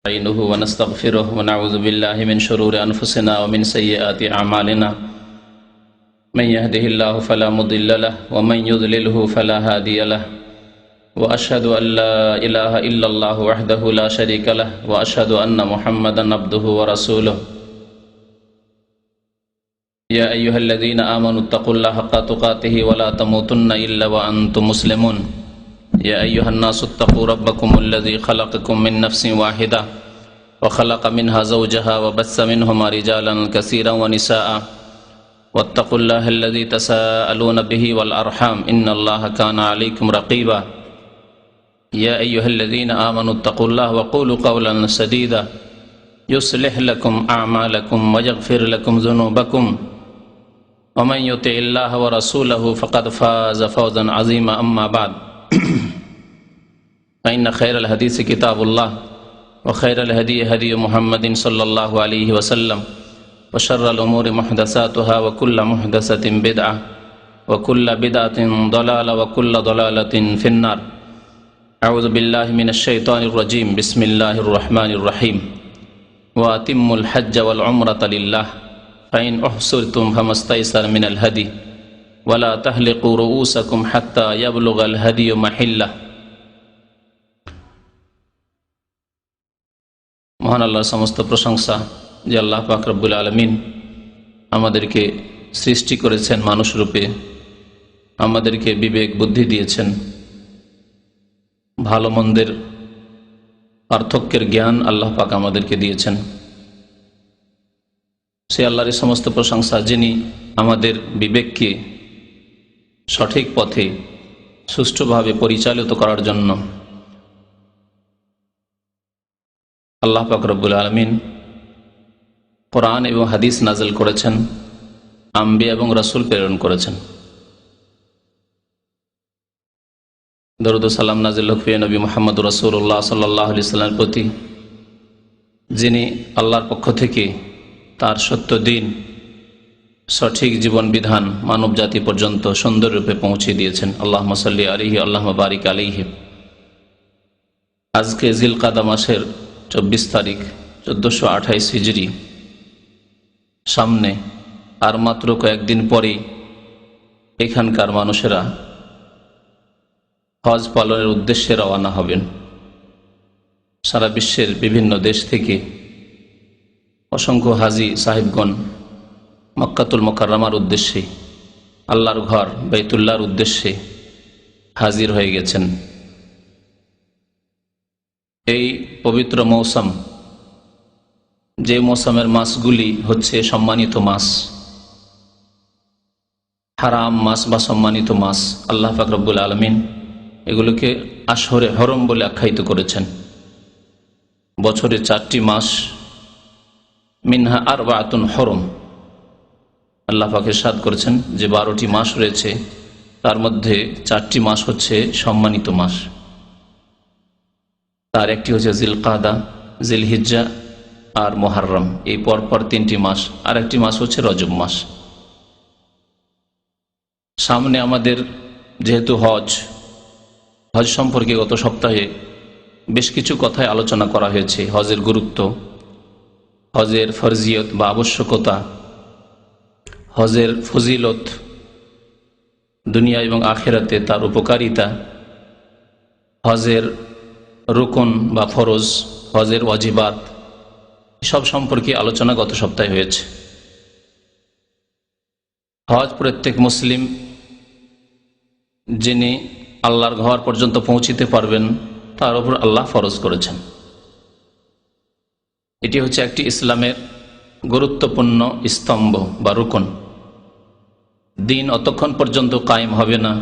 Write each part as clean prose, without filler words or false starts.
نستعينه ونستغفره ونعوذ بالله من شرور أنفسنا ومن سيئات أعمالنا من يهده الله فلا مضل له ومن يضلله فلا هادي له وأشهد أن لا إله إلا الله وحده لا شريك له وأشهد أن محمدا عبده ورسوله يا أيها الذين آمنوا اتقوا الله حق تقاته ولا تموتن إلا وأنتم مسلمون يا أيها الناس اتقوا ربكم الذي خلقكم من نفس واحدة وخلق منها زوجها وبث منهما رجالا كثيرا ونساء واتقوا الله الذي تساءلون به والأرحام إن الله كان عليكم رقيبا يا أيها الذين آمنوا اتقوا الله وقولوا قولا سديدا يصلح لكم أعمالكم ويغفر لكم ذنوبكم ومن يطع الله ورسوله فقد فاز فوزا عظيما أما بعد فإن خير الحديث كتاب الله وخير الهدي هدي محمد صلى الله عليه وسلم وشر الأمور محدثاتها وكل محدثة بدعة وكل بدعة ضلالة وكل ضلالة في النار أعوذ بالله من الشيطان الرجيم بسم الله الرحمن الرحيم وأتموا الحج والعمرة لله فإن أحصرتم فما استيسر من الهدي ولا تحلقوا رؤوسكم حتى يبلغ الهدي محله মহান আল্লাহর সমস্ত প্রশংসা যে আল্লাহ পাক রব্বুল আলামিন আমাদেরকে সৃষ্টি করেছেন মানুষ রূপে, আমাদেরকে বিবেক বুদ্ধি দিয়েছেন, ভালো মন্দের পার্থক্যের জ্ঞান আল্লাহ পাক আমাদেরকে দিয়েছেন। সে আল্লাহর সমস্ত প্রশংসা যিনি আমাদের বিবেককে সঠিক পথে সুষ্ঠুভাবে পরিচালিত করার জন্য আল্লাহ পাক রব্বুল আলামিন কোরআন এবং হাদিস নাযিল করেছেন, আম্বিয়া এবং রাসূল প্রেরণ করেছেন। দরুদ ও সালাম নাযিল হোক প্রিয় নবী মুহাম্মদ রাসূলুল্লাহ সাল্লাল্লাহু আলাইহি সাল্লামের প্রতি, যিনি আল্লাহর পক্ষ থেকে তার সত্য দ্বীন, সঠিক জীবন বিধান মানব জাতি পর্যন্ত সুন্দররূপে পৌঁছে দিয়েছেন। আল্লাহুম্মা সাল্লি আলাইহি আল্লাহুম্মা বারিক আলাইহি। আজকে জিলকাদা মাসের 24 তারিখ 1428 হিজরি, সামনে আর মাত্র কয়েকদিন পরেই এখানকার মানুষেরা হজ পালনের উদ্দেশ্যে রওনা হবেন। সারা বিশ্বের বিভিন্ন দেশ থেকে অসংখ্য হাজি সাহেবগণ মক্কাতুল মুকাররমার উদ্দেশ্যে, আল্লাহর ঘর বাইতুল্লাহর উদ্দেশ্যে হাজির হয়ে গেছেন। এই পবিত্র মৌসুম, যে মৌসুমের মাসগুলি হচ্ছে সম্মানিত মাস, হারাম মাস বা সম্মানিত মাস, আল্লাহ পাক রব্বুল আলামিন এগুলোকে আশহরে হরম বলে আখ্যায়িত করেছেন। বছরে 4টি মাস, মিনহা আরবাতুন হরম, আল্লাহ পাক ইরশাদ করেছেন যে 12টি মাস রয়েছে, তার মধ্যে 4টি মাস হচ্ছে সম্মানিত মাস। তার একটি হচ্ছে জিলকাদা, জিলহিজ্জা আর মুহররম, এই পরপর 3টি মাস। আর একটি মাস হচ্ছে রজব মাস। সামনে আমাদের যেহেতু হজ সম্পর্কে গত সপ্তাহে বেশ কিছু কথায় আলোচনা করা হয়েছে। হজের গুরুত্ব, হজের ফরজিয়ত বা আবশ্যকতা, হজের ফজিলত, দুনিয়া এবং আখিরাতে তার উপকারিতা, হজের রুকন বা ফরজ, হজের ওয়াজিবাত, সব সম্পর্কে আলোচনা গত সপ্তাহে হয়েছে। হজ প্রত্যেক মুসলিম যিনি আল্লাহর ঘর পর্যন্ত পৌঁছিতে পারবেন তার উপর আল্লাহ ফরজ করেছেন। এটি হচ্ছে একটি ইসলামের গুরুত্বপূর্ণ স্তম্ভ বা রুকন। দিন অতক্ষণ পর্যন্ত কায়েম হবে না,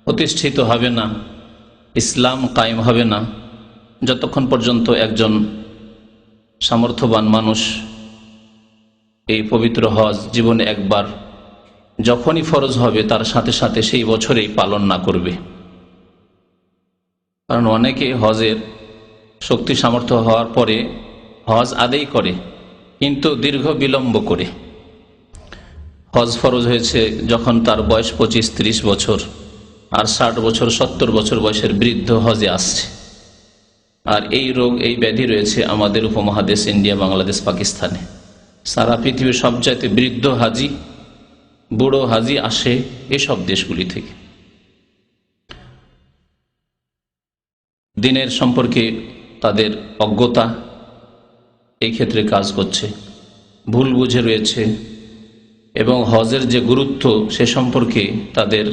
প্রতিষ্ঠিত হবে না, ইসলাম কায়েম হবে না, যতক্ষণ পর্যন্ত একজন সামর্থ্যবান মানুষ এই পবিত্র হজ জীবনে একবার যখনই ফরজ হবে তার সাথে সাথে সেই বছরেই পালন না করবে। কারণ অনেকে হজের শক্তি সামর্থ্য হওয়ার পরে হজ আদায় করে, কিন্তু দীর্ঘ বিলম্ব করে। হজ ফরজ হয়েছে যখন তার বয়স 25-30 বছর, আর 60 বছর 70 বছর বয়সের বৃদ্ধ হজে আসছে। আর এই রোগ, এই ব্যাধি রয়েছে আমাদের উপমহাদেশ, ইন্ডিয়া, বাংলাদেশ, পাকিস্তানে। সারা পৃথিবীর সবচাইতে বৃদ্ধ হাজি, বুড়ো হাজি আসে এসব দেশগুলি থেকে। দিনের সম্পর্কে তাদের অজ্ঞতা এই ক্ষেত্রে কাজ করছে, ভুল বুঝে রয়েছে, এবং হজের যে গুরুত্ব সে সম্পর্কে তাদের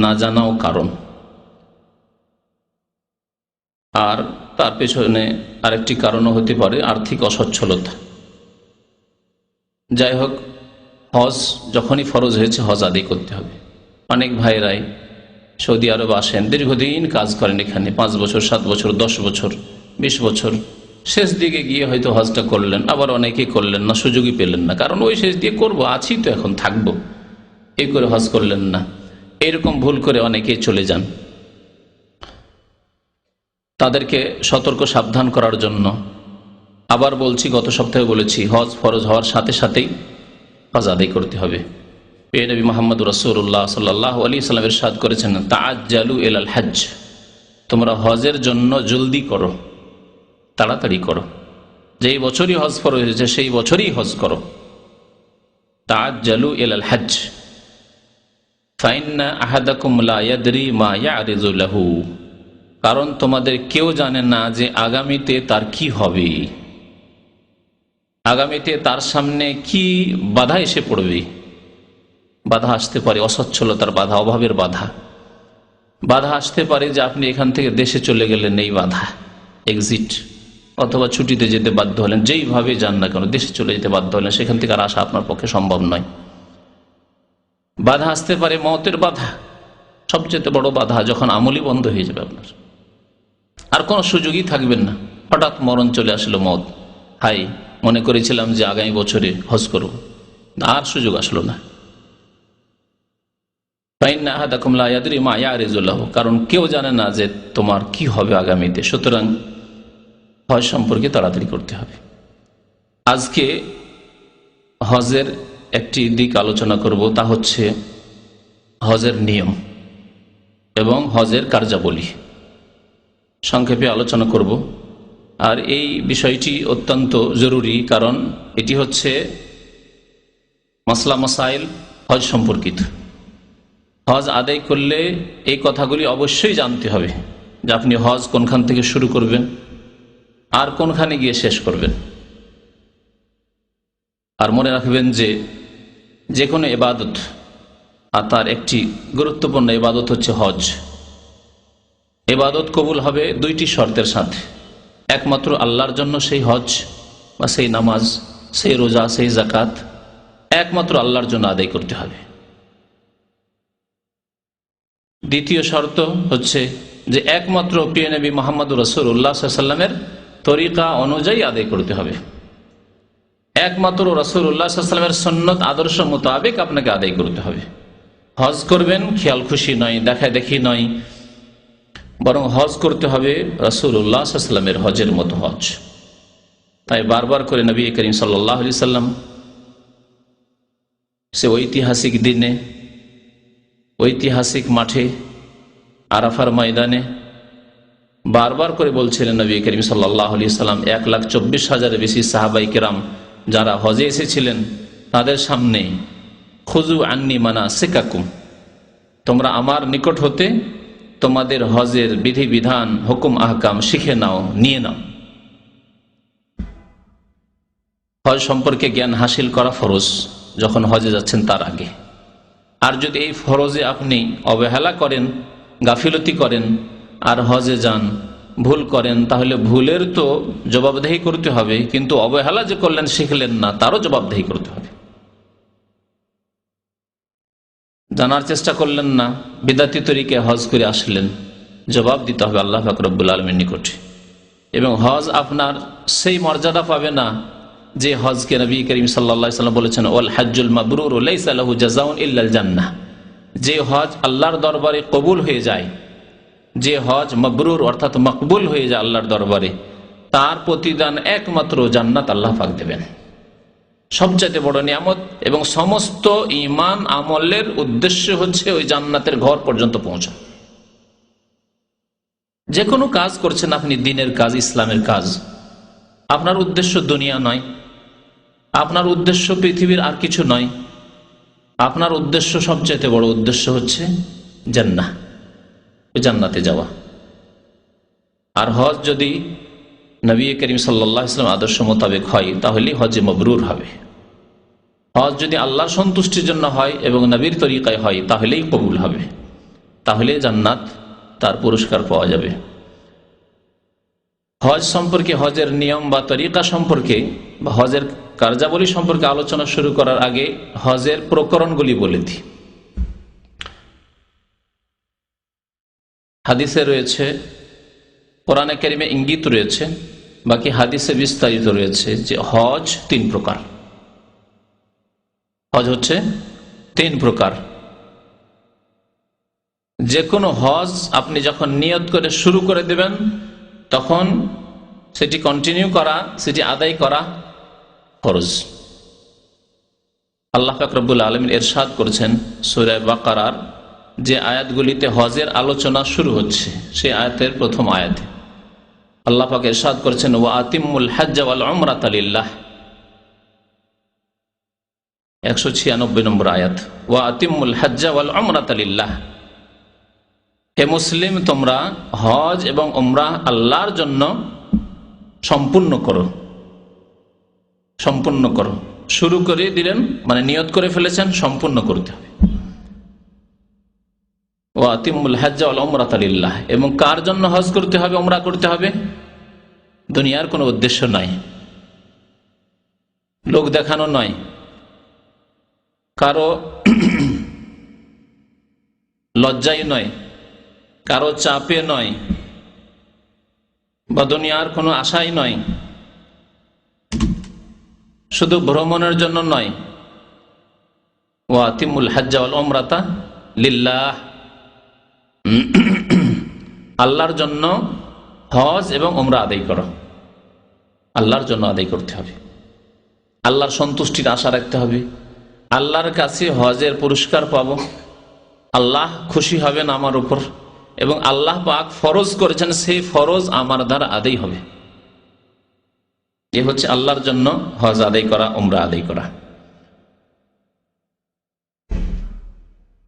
না জানাও কারণ। আর তার পেছনে আরেকটি কারণও হতে পারে আর্থিক অসচ্ছলতা। যাই হোক, হজ যখনই ফরজ হয়েছে হজ আদায় করতে হবে। অনেক ভাইরাই সৌদি আরব আসেন, দীর্ঘদিন কাজ করেন এখানে, 5 বছর, 7 বছর, 10 বছর, 20 বছর, শেষ দিকে গিয়ে হয়তো হজটা করলেন, আবার অনেকে করলেন না, সুযোগই পেলেন না, কারণ ওই শেষ দিয়ে করবো, আছি তো এখন, থাকবো, এই করে হজ করলেন না। এরকম ভুল করে অনেকেই চলে যান। তাদেরকে সতর্ক সাবধান করার জন্য আবার বলছি, গত সপ্তাহে বলেছি, হজ ফরজ হওয়ার সাথে সাথেই হজ আদায় করতে হবে। প্রিয় নবী মুহাম্মদ রাসূলুল্লাহ সাল্লাল্লাহু আলাইহি ওয়াসাল্লাম ইরশাদ করেছেন, তাআজ্জালু ইলাল হজ্জ, তোমরা হজের জন্য জলদি করো, তাড়াতাড়ি করো। যেই বছরই হজ ফরজ হয়েছে সেই বছরই হজ করো। তাআজ্জালু ইলাল হজ্জ ফাইন্না আহাদাকুম লা ইয়াদরি মা ইয়ারিযু লাহু, কারণ তোমাদের কেউ জানে না যে আগামীতে তার কি হবে, আগামীতে তার সামনে কি বাধা এসে পড়বে। বাধা আসতে পারে অসচ্ছলতার বাধা, অভাবের বাধা, বাধা আসতে পারে যে আপনি এখান থেকে দেশে চলে গেলেন, এই বাধা, এক্সিট, অথবা ছুটিতে যেতে বাধ্য হলেন, যেইভাবে যান না কেন দেশে চলে যেতে বাধ্য হলেন, সেখান থেকে আর আসা আপনার পক্ষে সম্ভব নয়। বাধা আসতে পারে মওতের বাধা, সবচেয়ে বড় বাধা, যখন আমলই বন্ধ হয়ে যাবে, আপনার আর কোনো সুযোগই থাকবেন না। হঠাৎ মরণ চলে আসলো, মওত, হাই, মনে করেছিলাম যে আগামী বছরে হজ করব, আর সুযোগ আসলো না। ফাইন্না আহাদাকুম লা ইয়াদরি মা ইয়ারিযু লাহু, কারণ কেউ জানে না যে তোমার কি হবে আগামীতে। সুতরাং হজ সম্পর্কে তাড়াতাড়ি করতে হবে। আজকে হজের একটি দিক আলোচনা করব, তা হচ্ছে হজের নিয়ম এবং হজের কার্যাবলী, সংক্ষেপে আলোচনা করব। আর এই বিষয়টি অত্যন্ত জরুরি, কারণ এটি হচ্ছে মাসলা মাসাইল হজ সম্পর্কিত। হজ আদায় করলে এই কথাগুলি অবশ্যই জানতে হবে যে আপনি হজ কোনখান থেকে শুরু করবেন আর কোনখানে গিয়ে শেষ করবেন। আর মনে রাখবেন যে যে কোনো ইবাদত, আর তার একটি গুরুত্বপূর্ণ ইবাদত হচ্ছে হজ। ইবাদত কবুল হবে দুইটি শর্তের সাথে। একমাত্র আল্লাহর জন্য সেই হজ বা সেই নামাজ, সেই রোজা, সেই যাকাত একমাত্র আল্লাহর জন্য আদায় করতে হবে। দ্বিতীয় শর্ত হচ্ছে যে একমাত্র প্রিয় নবী মুহাম্মদ রাসূলুল্লাহ সাল্লাল্লাহু আলাইহি ওয়াসাল্লামের তরিকা অনুযায়ী আদায় করতে হবে। একমাত্র রাসূলুল্লাহ সাল্লাল্লাহু আলাইহি ওয়াসাল্লামের সুন্নত আদর্শ মোতাবেক আপনাকে আদায় করতে হবে। হজ করবেন খেয়াল খুশি নয়, দেখা দেখি নয়, বরং হজ করতে হবে রাসূলুল্লাহ সাল্লাল্লাহু আলাইহি ওয়াসাল্লামের হজের মতো হজ। তাই বারবার করে নবী করিম সাল্লাল্লাহু আলাইহি ওয়াসাল্লাম সে ঐতিহাসিক দিনে, ঐতিহাসিক মাঠে, আরাফার ময়দানে বারবার করে বলছিলেন নবী করিম সাল্লাল্লাহু আলাইহি ওয়াসাল্লাম 1,24,000 বেশি সাহাবাই কেরাম যারা হজে এসেছিলেন তাদের সামনে, খুযু আন্নী মানাসিকাকুম, তোমরা আমার নিকট হতে তোমাদের হজের বিধিবিধান, হুকুম আহকাম শিখে নাও, নিয়ে নাও। হজ সম্পর্কে জ্ঞান হাসিল করা ফরজ যখন হজে যাচ্ছেন তার আগে। আর যদি এই ফরজে আপনি অবহেলা করেন, গাফিলতি করেন আর হজে যান, ভুল করেন, তাহলে ভুলের তো জবাবদেহি করতে হবে, কিন্তু অবহেলা যে করলেন, শিখলেন না, তারও জবাবদেহি করতে হবে। জানার চেষ্টা করলেন না, বিদাতি তরিকে হজ করে আসলেন, জবাব দিতে হবে আল্লাহ পাক রব্বুল আলামিনের নিকটে। এবং হজ আপনার সেই মর্যাদা পাবে না যে হজকে নবী করিম সাল্লাল্লাহু আলাইহি ওয়াসাল্লাম বলেছেন, ওয়াল হজ্জুল মাবরুর লাইসা লাহু জাযাউন ইল্লাল জান্নাহ, যে হজ আল্লাহর দরবারে কবুল হয়ে যায়, যে হজ মাবরুর অর্থাৎ মকবুল হয়ে যায় আল্লাহর দরবারে, তার প্রতিদান একমাত্র জান্নাত আল্লাহ পাক দেবেন। সবচেয়ে বড় নিয়ামত, এবং সমস্ত ঈমান আমলের উদ্দেশ্য হচ্ছে ওই জান্নাতের ঘর পর্যন্ত পৌঁছা। যে কোনো কাজ করছেন আপনি, দ্বীনের কাজ, ইসলামের কাজ, আপনার উদ্দেশ্য দুনিয়া নয়, আপনার উদ্দেশ্য পৃথিবীর আর কিছু নয়, আপনার উদ্দেশ্য, সবচেয়ে বড় উদ্দেশ্য হচ্ছে জান্নাহ, জান্নাতে যাওয়া। আর হজ যদি নবী করিম সাল্লাল্লাহু আলাইহি ওয়াসাল্লাম আদর্শ মোতাবেক হয় তাহলে হজে মবরুর হবে। হজ যদি আল্লাহর সন্তুষ্টির জন্য হয় এবং নবীর তরিকায় হয় তাহলেই কবুল হবে, তাহলে জান্নাত, তার পুরস্কার পাওয়া যাবে। হজ সম্পর্কে, হজের নিয়ম বা তরিকা সম্পর্কে বা হজের কার্যাবলী সম্পর্কে আলোচনা শুরু করার আগে হজের প্রকরণগুলি বলে দিই। হাদিসে রয়েছে, কোরআনে কারিমে ইঙ্গিত রয়েছে, বাকি হাদিসে বিস্তারিত রয়েছে যে হজ 3 প্রকার। হজ হচ্ছে 3 প্রকার। যে কোনো হজ আপনি যখন নিয়ত করে শুরু করে দেবেন তখন সেটি কন্টিনিউ করা, সেটি আদায় করা ফরজ। আল্লাহ পাক রব্বুল আলামিন ইরশাদ করেছেন সূরা বাকারার যে আয়াতগুলিতে হজের আলোচনা শুরু হচ্ছে, সেই আয়াতের প্রথম আয়াতে আল্লাহ পাক ইরশাদ করেছেন ওয়া আতিম্মুল হজ্জ ওয়াল উমরাতা লিল্লাহ, 196 নম্বর আয়াত। ওয়া আতিম্মুল হজ্জ ওয়াল উমরাতা লিল্লাহ, হে মুসলিম তোমরা হজ এবং উমরাহ আল্লাহর জন্য সম্পূর্ণ করো, সম্পূর্ণ করো। শুরু করে দিলেন মানে নিয়ত করে ফেলেছেন, সম্পূর্ণ করতে হবে। ওয়া আতিম্মুল হজ্জ ওয়াল উমরাতা লিল্লাহ, এবং কার জন্য হজ করতে হবে, উমরা করতে হবে? দুনিয়ার কোনো উদ্দেশ্য নাই, লোক দেখানো নয়, কারো লজ্জায় নয়, কারো চাপে নয়, বা দুনিয়ার কোনো আশাই নয়, শুধু ভ্রমণের জন্য নয়। ওয়া আতিম্মুল হজ্জ ওয়াল উমরাতা লিল্লাহ, আল্লাহর জন্য হজ এবং উমরা আদায় করো, আল্লাহর জন্য আদায় করতে হবে, আল্লাহর সন্তুষ্টির আশা রাখতে হবে, আল্লাহর কাছে হজের পুরস্কার পাবো, আল্লাহ খুশি হবেন আমার উপর, এবং আল্লাহ পাক ফরজ করেছেন সেই ফরজ আমার দ্বারা আদায় হবে। এ হচ্ছে আল্লাহর জন্য হজ আদায় করা, উমরা আদায় করা।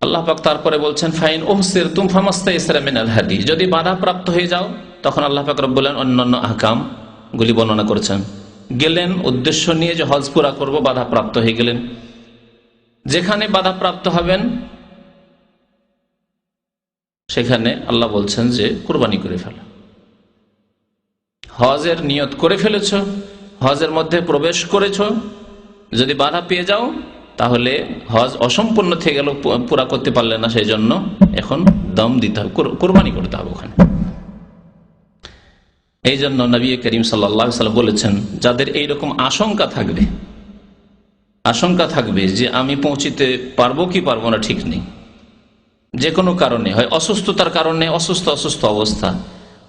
আল্লাহ পাক তারপরে বলছেন ফাইন উহসিরতুম ফামাস্তাইসারা মিনাল হাদি, যদি বাধা প্রাপ্ত হয়ে যাও তখন আল্লাহ পাক রব্বুল আলামিন অন্যান্য আহকাম গুলি বর্ণনা করেছেন। গেলেন উদ্দেশ্য নিয়ে যে হজ পুরা করব, বাধা প্রাপ্ত হয়ে গেলেন, যেখানে বাধা প্রাপ্ত হবেন সেখানে আল্লাহ বলছেন যে কুরবানি করে ফেলো। হজের নিয়ত করে ফেলেছ, হজের মধ্যে প্রবেশ করেছ, যদি বাধা পেয়ে যাও তাহলে হজ অসম্পূর্ণ থেকে গেল, পুরা করতে পারলে না, সেই জন্য এখন দম দিতে হবে, কুরবানি করতে হবে ওখানে। এই জন্য নবী করিম সাল্লাল্লাহু আলাইহি ওয়াসাল্লাম বলেছেন যাদের এইরকম আশঙ্কা থাকবে যে আমি পৌঁছিতে পারবো কি পারবো না ঠিক নেই, যে কোনো কারণে, হয় অসুস্থতার কারণে, অসুস্থ অবস্থা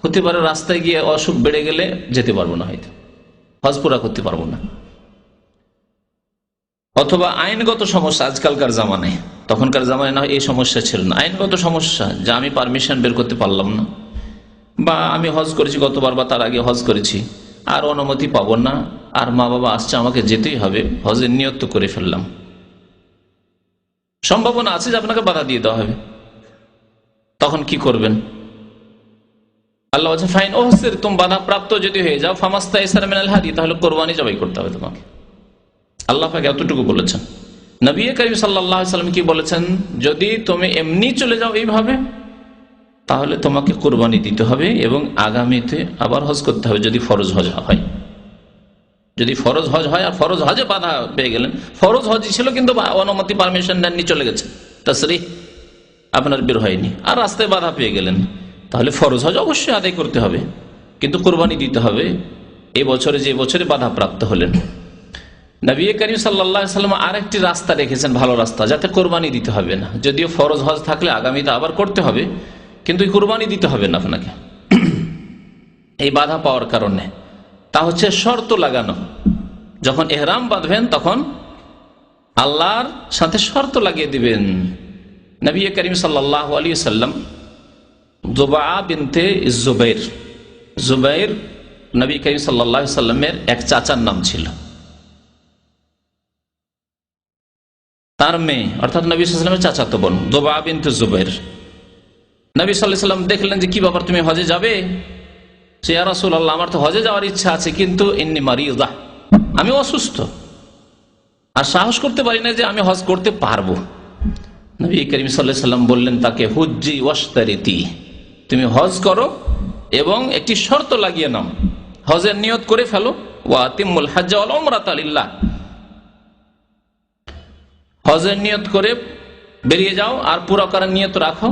হতে পারে, রাস্তায় গিয়ে অসুখ বেড়ে গেলে যেতে পারবো না, হয়তো হজ পুরা করতে পারবো না, অথবা আইনগত সমস্যা, আজকালকার জামানায়, তখনকার জামানায় না এই সমস্যা ছিল না, আইনগত সমস্যা, যে আমি পারমিশন বের করতে পারলাম না, বা আমি হজ করেছি গতবার বা তার আগে হজ করেছি, আর অনুমতি পাবো না, আর মা বাবা আসছে আমাকে যেতেই হবে, হজের নিয়ত তো করে ফেললাম, সম্ভাবনা আছে যে আপনাকে বাধা দিয়ে দেওয়া হবে, তখন কি করবেন? আল্লাহ বলছেন ফাইন উহসিরতুম, বাধা প্রাপ্ত যদি হয়ে যাও, ফামাস্তাইসারা মিনাল হাদি, তাহলে কোরবানি জবাই করতে হবে তোমাকে। আল্লাহ পাক এতটুকু বলেছেন। নবী করিম সাল্লাল্লাহু আলাইহি ওয়াসাল্লাম কি বলেছেন? যদি তুমি এমনি চলে যাও এইভাবে, তাহলে তোমাকে কুরবানি দিতে হবে এবং আগামীতে আবার হজ করতে হবে, যদি ফরজ হজ হয়। যদি ফরজ হজ হয় আর ফরজ হজে বাধা পেয়ে গেলেন, ফরজ হজ ছিল কিন্তু অনুমতি পারমিশন নেননি, চলে গেছে, তাসরিহ আপনার বের হয়নি, আর রাস্তায় বাধা পেয়ে গেলেন, তাহলে ফরজ হজ অবশ্যই আদায় করতে হবে, কিন্তু কুরবানি দিতে হবে এই বছরে, যে বছরে বাধা প্রাপ্ত হলেন। নবী করিম সাল্লাল্লাহু আলাইহি ওয়াসাল্লাম আরেকটি রাস্তা রেখেছেন, ভালো রাস্তা, যাতে কোরবানি দিতে হবে না, যদিও ফরজ হজ থাকলে আগামীতে আবার করতে হবে, কিন্তু কোরবানি দিতে হবে না আপনাকে এই বাধা পাওয়ার কারণে। তা হচ্ছে শর্ত লাগানো, যখন ইহরাম বাঁধবেন তখন আল্লাহর সাথে শর্ত লাগিয়ে দিবেন। নবী করিম সাল্লাল্লাহু আলাইহি ওয়াসাল্লাম জুবা বিনতে জুবাইর। জুবাইর নবী করিম সাল্লাল্লাহু আলাইহি সাল্লামের এক চাচার নাম ছিল। তার মেয়ে অর্থাৎ নবী সাল্লাল্লাহু আলাইহি সাল্লামের চাচাতো বোন জুবা বিনতে জুবাইর। নবী সাল্লাল্লাহু আলাইহি সাল্লাম দেখলেন যে কি ব্যাপার, তুমি হজে যাবে? সে ইয়া রাসূলুল্লাহ, আমার তো হজে যাওয়ার ইচ্ছা আছে, কিন্তু ইন্নী মারিদা, আমি অসুস্থ আর সাহস করতে পারি না যে আমি হজ করতে পারবো। নবী করিম সাল্লাল্লাহু আলাইহি সাল্লাম বললেন তাকে, হুজ্জি ওয়াশতারিতি, তুমি হজ করো এবং একটি শর্ত লাগিয়ে নাও, হজের নিয়ত করে ফেলো। ওয়া আতিমুল হজ্জ ওয়াল উমরাতা লিল্লাহ, হজের নিয়ত করে বেরিয়ে যাও আর পুরো করার নিয়ত রাখো।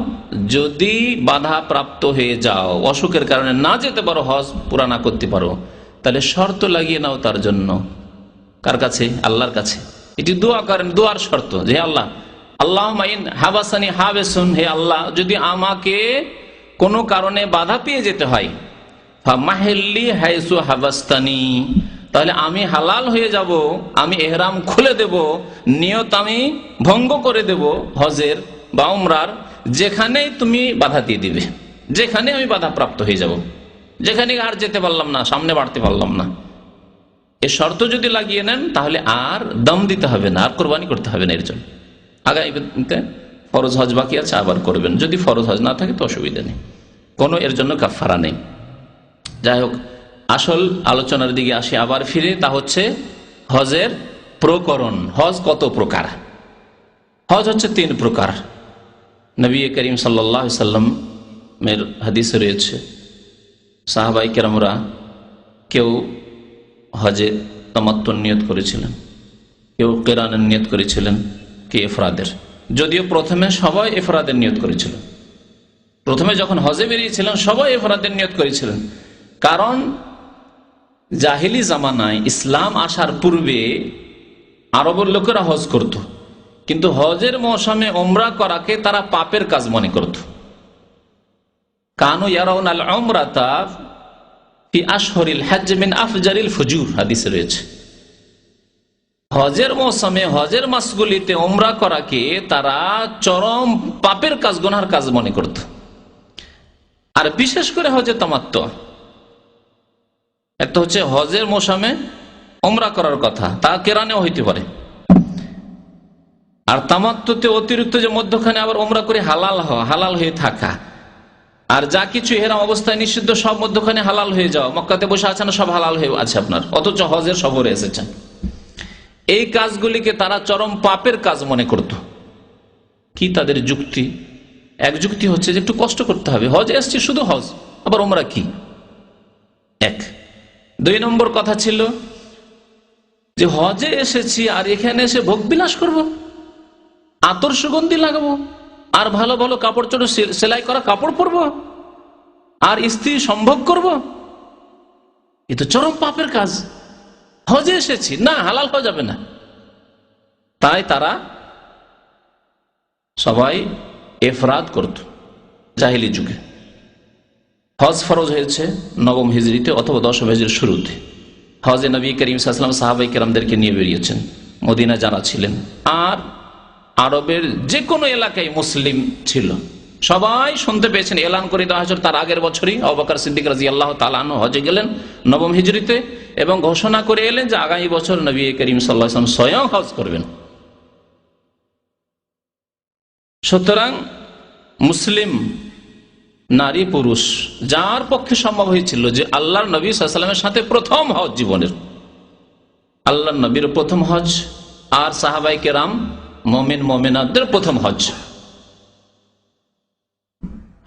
যদি বাধা প্রাপ্ত হয়ে যাও, অসুখের কারণে না যেতে পারো, হজ পুরা না করতে পারো, তাহলে শর্ত লাগিয়ে নাও তার জন্য। কার কাছে? আল্লাহর কাছে। এটি দোয়া করেন, দোয়ার শর্ত যে আল্লাহ আল্লাহুম্মা ইন হাবাসানি হাবেসুন, হে আল্লাহ যদি আমাকে কোনো কারণে বাধা পেয়ে যেতে হয়, ফামাহিল্লি হাইসু হাবাস্তানি, তাহলে আমি হালাল হয়ে যাব, আমি এহরাম খুলে দেব, নিয়ত আমি ভঙ্গ করে দেব হজের বা উমরার, যেখানেই তুমি বাধা দিয়ে দিবে, যেখানে আমি বাধা প্রাপ্ত হয়ে যাব, যেখানে আর যেতে পারলাম না, সামনে বাড়তে পারলাম না। এ শর্ত যদি লাগিয়ে নেন তাহলে আর দম দিতে হবে না, আর কোরবানি করতে হবে না। এর জন্য আগামীতে ফরজ হজ বাকি আছে, আবার করবেন। যদি ফরজ হজ না থাকে তো অসুবিধা নেই, কোনো এর জন্য কাফারা নেই। যাই হোক, আসল আলোচনার দিকে আসি আবার ফিরে, তা হচ্ছে হজের প্রকরণ। হজ কত প্রকার? হজ হচ্ছে 3 প্রকার। নবী করিম সাল্লাল্লাহু আলাইহি সাল্লামের হাদিসে রয়েছে, সাহাবাই কেরামরা কেউ হজে তামাত্তুর নিয়ত করেছিলেন, কেউ কিরানের নিয়ত করেছিলেন, কে ইফরাদের। যদিও প্রথমে সবাই ইফরাদের নিয়ত করেছিলেন, প্রথমে যখন হজে বেরিয়েছিলেন সবাই ইফরাদের নিয়ত করেছিলেন। কারণ জাহিলি জামানায়, ইসলাম আসার পূর্বে আরবের লোকেরা হজ করত, কিন্তু হজের মৌসুমে উমরা করাকে তারা পাপের কাজ মনে করত। কানু ইয়ারাউনাল উমরাতা ফি আশহুরিল হজ্জ মিন আফজারিল ফুজুর, হাদিসে রয়েছে। হজের মৌসুমে, হজের মাসগুলিতে উমরা করাকে তারা চরম পাপের কাজ, গুনার কাজ মনে করত। আর বিশেষ করে হজে তামাত্তু, একটা হচ্ছে হজের মৌসুমে উমরা করার কথা, তা কেরানেও হইতে পারে। আর তামাত্তুতে অতিরিক্ত যে মধ্যখানে আবার উমরা করে হালাল হওয়া, হালাল হয়ে থাকা, আর যা কিছু ইহরাম অবস্থায় নিষিদ্ধ সব মধ্যখানে হালাল হয়ে যাওয়া। মক্কাতে বসে আছেন, সব হালাল হয়ে আছে আপনার, অথচ হজের সফরে এসেছেন। এই কাজগুলিকে তারা চরম পাপের কাজ মনে করত। কি তাদের যুক্তি? এক যুক্তি হচ্ছে যে একটু কষ্ট করতে হবে, হজ এসছি শুধু হজ, আবার উমরা কি? এক। 2 নম্বর কথা ছিল যে হজে এসেছি আর এখানে এসে ভোগ বিলাস করব, আতর সুগন্ধি লাগাবো, আর ভালো ভালো কাপড় চোপড় সেলাই করা কাপড় পরবো, আর স্ত্রী সম্ভোগ করব। এ তো চরম পাপের কাজ। হজে এসেছি, না, হালাল হয়ে যাবে না। তাই তারা সবাই ইফরাদ করত জাহিলি যুগে। হজ ফরজ হয়েছে 9ম হিজরিতে অথবা 10ম হিজরির শুরুতে। হজে নবী করিম সাল্লাল্লাহু আলাইহি ওয়াসাল্লাম সাহাবায়ে কেরামদেরকে নিয়ে বেরিয়েছেন, মদিনা যারা ছিলেন আর আরবের যে কোনো এলাকায় মুসলিম ছিল সবাই শুনতে পেয়েছেন, এলান করে দেওয়া হয়েছিল তার আগের বছরই। আবু বকর সিদ্দিক রাদিয়াল্লাহু তাআলা আনহু হজে গেলেন 9ম হিজরিতে এবং ঘোষণা করে এলেন যে আগামী বছর নবী করিম সাল্লাল্লাহু আলাইহি ওয়াসাল্লাম স্বয়ং হজ করবেন। সুতরাং মুসলিম নারী পুরুষ যার পক্ষে সম্ভব হয়েছিল যে আল্লাহর নবী সাল্লাল্লাহু আলাইহি ওয়াসাল্লামের সাথে প্রথম হজ জীবনের, আল্লাহর নবীর প্রথম হজ আর সাহাবায়ে কেরাম মুমিন মুমিনাতদের প্রথম হজ।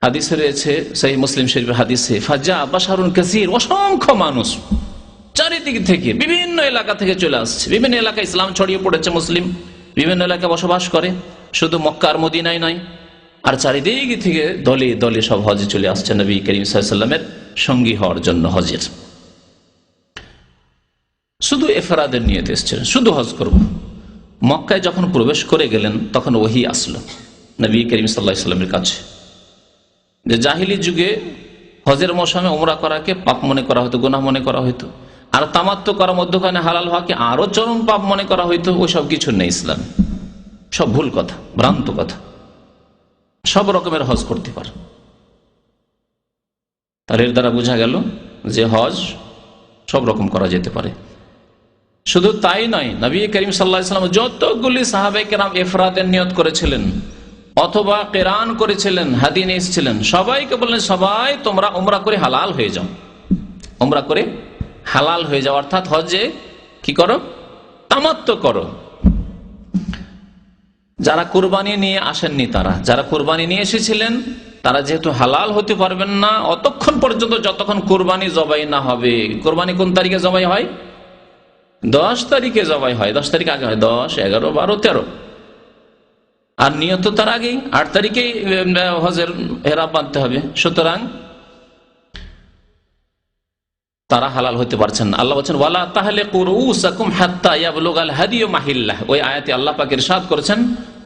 হাদিসে রয়েছে, সহিহ মুসলিম শরীফের হাদিসে, ফাজা বাশারুন কাসীর, অসংখ্য মানুষ চারিদিক থেকে বিভিন্ন এলাকা থেকে চলে আসছে। বিভিন্ন এলাকায় ইসলাম ছড়িয়ে পড়েছে, মুসলিম বিভিন্ন এলাকায় বসবাস করে, শুধু মক্কা আর মদিনায় নয়। আর চারিদিক থেকে দলে দলে সব হজে চলে আসছে নবী করিম সাল্লাল্লাহু আলাইহি ওয়াসাল্লামের সঙ্গী হওয়ার জন্য হজের। শুধু ইফরাদের নিয়তে এসেছিলেন, শুধু হজ করব। মক্কায় যখন প্রবেশ করে গেলেন তখন ওহী আসলো নবী করিম সাল্লাল্লাহু আলাইহি ওয়াসাল্লামের কাছে যে জাহিলি যুগে হজের মৌসুমে উমরা করাকে পাপ মনে করা হতো, গুনাহ মনে করা হতো, আর তামাত্তু করা মধ্যখানে হালাল হওয়াকে আরো চরম পাপ মনে করা হইতো। ওই সব কিছু নেই ইসলাম, সব ভুল কথা, ভ্রান্ত কথা। সব রকমের হজ করতে পারে। তাহলে এর দ্বারা বোঝা গেল যে হজ সব রকম করা যেতে পারে। শুধু তাই নয়, নবী করিম সাল্লাল্লাহু আলাইহি ওয়াসাল্লাম যতগুলি সাহাবায়ে কেরাম ইফরাদের নিয়ত করেছিলেন অথবা কিরান করেছিলেন, হাদি নিয়ে এসেছিলেন, সবাইকে বললেন সবাই তোমরা উমরা করে হালাল হয়ে যাও, উমরা করে হালাল হয়ে যাও, অর্থাৎ হজে কি করো, তামাত্তু করো। যারা কুরবানি নিয়ে আসেননি, যারা কুরবানি নিয়ে এসেছিলেন তারা যেহেতু হালাল হতে পারবেন না অতক্ষণ পর্যন্ত যতক্ষণ কুরবানি জবাই না হবে। কুরবানি কোন তারিখে জবাই হয়? 10 তারিখে জবাই হয়। 10 তারিখ আগে হয়, 10, 11, 12, 13, আর নিয়ত তার আগেই 8 তারিখেই হজের হেরাম বাঁধতে হবে। সুতরাং তারা হালাল হতে পারছেন না। আল্লাহ বলছেন ওয়ালা তাহলিকু রুউসাকুম হাত্তা ইয়াবলুগাল হাদিয়ু মাহিল্লাহ। ওই আয়াতে আল্লাহ পাক ইরশাদ করেছেন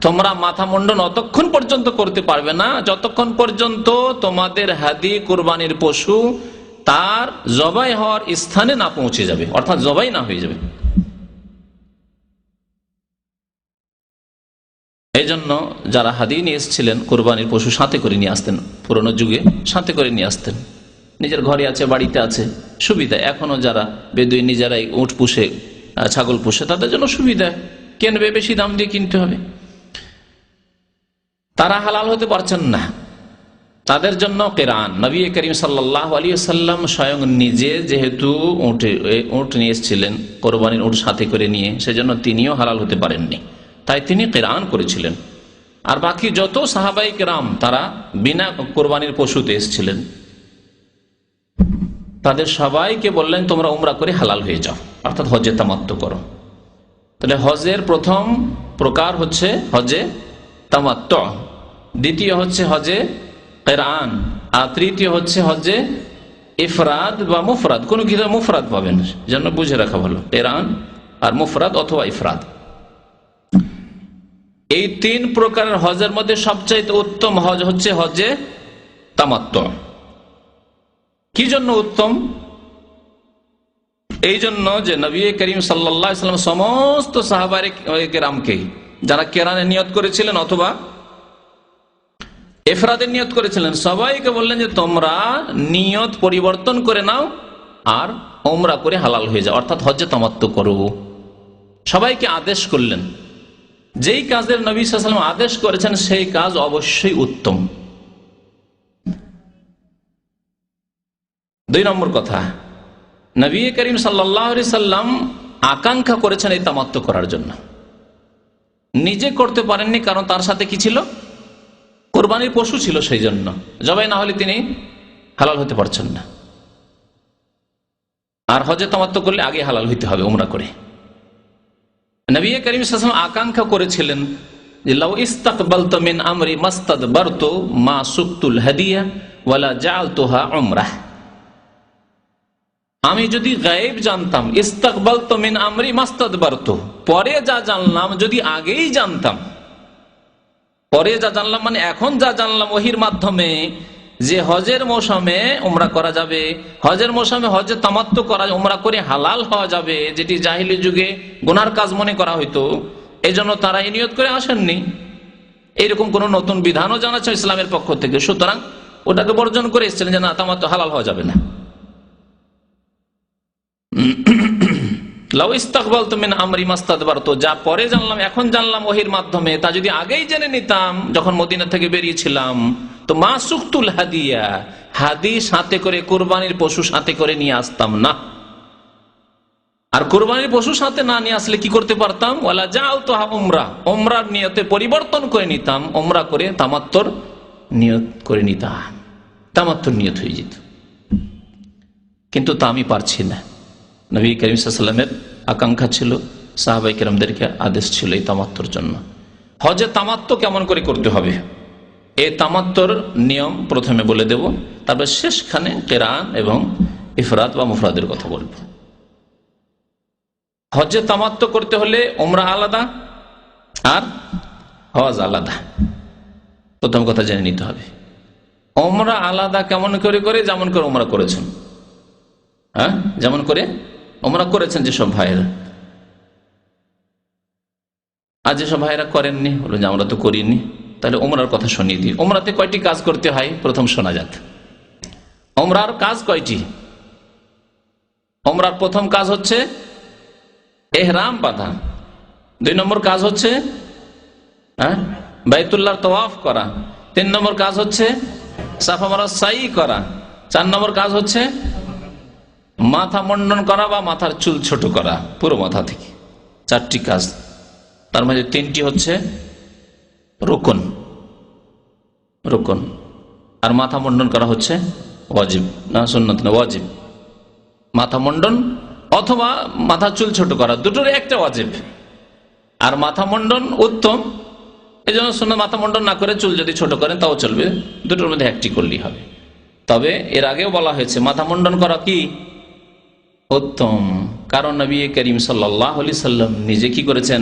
তোমরা মাথা মুন্ডন অতক্ষণ পর্যন্ত করতে পারবে না যতক্ষণ পর্যন্ত তোমাদের হাদি কুরবানির পশু তার জবাই হওয়ার স্থানে না পৌঁছে যাবে, অর্থাৎ জবাই না হয়ে যাবে। এই জন্য যারা হাদি নিয়ে এসেছিলেন কুরবানির পশু সাথে করে নিয়ে আসতেন, পুরোনো যুগে সাথে করে নিয়ে আসতেন, নিজের ঘরে আছে, বাড়িতে আছে, সুবিধা। এখনো যারা বেদুইন নিজেরাই উট পুষে, ছাগল পুষে, তাদের জন্য সুবিধা, কিনবে বেশি দাম দিয়ে কিনতে হবে, তারা হালাল হতে পারছেন না, তাদের জন্য কিরান। নবী করিম সাল্লাল্লাহু আলাইহি ওয়াসাল্লাম স্বয়ং নিজে যেহেতু উট নিয়ে এসেছিলেন কোরবানির উট সাথে করে নিয়ে, সেজন্য তিনিও হালাল হতে পারেননি, তাই তিনি কিরান করেছিলেন। আর বাকি যত সাহাবায়ে কেরাম তারা বিনা কোরবানির পশুতে এসেছিলেন, তাদের সবাইকে বললেন তোমরা উমরা করে হালাল হয়ে যাও, অর্থাৎ হজে তামাত্তু করো। তাহলে হজের প্রথম প্রকার হচ্ছে হজে তামাত্তু, দ্বিতীয় হচ্ছে হজে কিরান, আর তৃতীয় হচ্ছে হজে ইফরাদ বা মুফরাদ। কোন কিছু মুফরাদ পাবেন, যেন বুঝে রাখা ভালো, কিরান আর মুফরাদ অথবা ইফরাদ। এই 3 প্রকারের হজের মধ্যে সবচাইতে উত্তম হজ হচ্ছে হজে তামাত্তু। কি জন্য উত্তম? এই জন্য যে নবী করিম সাল্লাল্লাহু আলাইহি ওয়াসাল্লাম সমস্ত সাহাবায়ে কেরামকে যারা কিরানের নিয়ত করেছিলেন অথবা ইফরাদের নিয়ত করেছিলেন, সবাইকে বললেন যে তোমরা নিয়ত পরিবর্তন করে নাও আর উমরা করে হালাল হয়ে যাও, অর্থাৎ হজ্জে তামাত্তু করো। সবাইকে আদেশ করলেন, যেই কাজের নবী সাল্লাল্লাহু আলাইহি ওয়াসাল্লাম আদেশ করেছেন সেই কাজ অবশ্যই উত্তম। 2 নম্বর কথা, নবী করিম সাল্লাল্লাহু আলাইহি সাল্লাম আকাঙ্ক্ষা করেছেন এই তামাত্তু করার জন্য, নিজে করতে পারেননি, কারণ তার সাথে কি ছিল, কোরবানির পশু ছিল, সেই জন্য জবাই না হলে তিনি হালাল হতে পারছেন না। আর হজে তামাত্তু করলে আগে হালাল হইতে হবে উমরা করে। নবী করিম সাল্লাল্লাহু আলাইহি ওয়াসাল্লাম আকাঙ্ক্ষা করেছিলেন যে লাউ ইস্তাকবালতু মিন আমরি মাস্তাদবারতু মা সুকতুল হাদিয়া ওয়ালা জাআলতুহা উমরাহ। আমি যদি গায়েব জানতাম, ইস্তাকবালতু মিন আমরি মাস্তাদবারতু, পরে যা জানলাম যদি আগেই জানতাম, পরে যা জানলাম মানে এখন যা জানলাম ওহির মাধ্যমে যে হজের মৌসুমে উমরা করা যাবে, হজের মৌসুমে হজে তামাত্তু করা, উমরা করে হালাল হওয়া যাবে, যেটি জাহিলি যুগে গুনার কাজ মনে করা হইতো, এই জন্য তারা এই নিয়ত করে আসেননি। এইরকম কোন নতুন বিধানও জানাচ্ছে ইসলামের পক্ষ থেকে, সুতরাং ওটাকে বর্জন করে এসেছিলেন যে না, তামাত্তু হালাল হওয়া যাবে না। লাউ ইস্তাকবালতু মিন আমরি মাস্তাদবারতু, যা পরে জানলাম, এখন জানলাম ওহির মাধ্যমে, তা যদি আগেই জেনে নিতাম যখন মদিনা থেকে বেরিয়েছিলাম, তো মা সুকতুল হাদিয়া, হাদি সাথে করে, কুরবানির পশু সাথে করে নিয়ে আসতাম না। আর কুরবানির পশু সাথে না নিয়ে আসলে কি করতে পারতাম, ওয়ালা জাআলতুহা উমরা, উমরার নিয়তে পরিবর্তন করে নিতাম, উমরা করে তামাত্তুর নিয়ত করে নিতাম, তামাত্তুর নিয়ত হয়ে যেত। কিন্তু তা আমি পারছি না। নবী করিম সাল্লাল্লাহু আলাইহি ওয়াসাল্লামের আকাঙ্ক্ষা ছিল, সাহাবায়ে কেরামদেরকে আদেশ ছিল এই তামাত্তুর জন্য। হজে তামাত্তু কেমন করে করতে হবে, এই তামাত্তুর নিয়ম প্রথমে বলে দেব, তারপর শেষখানে কিরান এবং ইফরাদ বা মুফরাদের কথা বলব। হজে তামাত্তু করতে হলে উমরা আলাদা আর হজ আলাদা, প্রথম কথা জেনে নিতে হবে। উমরা আলাদা কেমন করে করে, যেমন করে উমরা করেছেন, হ্যাঁ, যেমন করে উমরা করেছেন যেসব ভাইয়েরা। আর যেসব ভাইয়েরা করেননি, বলুন যে আমরা তো করিনি, তাহলে উমরার কথা শুনিয়ে দিই। উমরাতে কয়টি কাজ করতে হয় প্রথম শোনা যাক। ওমরার কাজ কয়টি? ওমরার প্রথম কাজ হচ্ছে এহরাম বাঁধা, 2 নম্বর কাজ হচ্ছে বাইতুল্লাহর তওয়াফ করা, 3 নম্বর কাজ হচ্ছে সাফা মারওয়া সাই করা, 4 নম্বর কাজ হচ্ছে মাথা মুন্ডন করা বা মাথার চুল ছোট করা পুরো মাথা থেকে। 4টি কাজ, তার মধ্যে 3টি হচ্ছে রুকন, আর মাথা মুন্ডন করা হচ্ছে ওয়াজিব, না সুন্নাত না, ওয়াজিব। মাথা মুন্ডন অথবা মাথা চুল ছোট করা, দুটোর একটা ওয়াজিব। আর মাথা মুন্ডন উত্তম, এই জন্য সুন্নাত মাথা মুন্ডন না করে চুল যদি ছোট করেন তাও চলবে, দুটোর মধ্যে একটি করলেই হবে। তবে এর আগেও বলা হয়েছে মাথা মুন্ডন করা কি উত্তম, কারণ নবী করিম সাল্লাল্লাহু আলাইহি সাল্লাম নিজে কি করেছেন?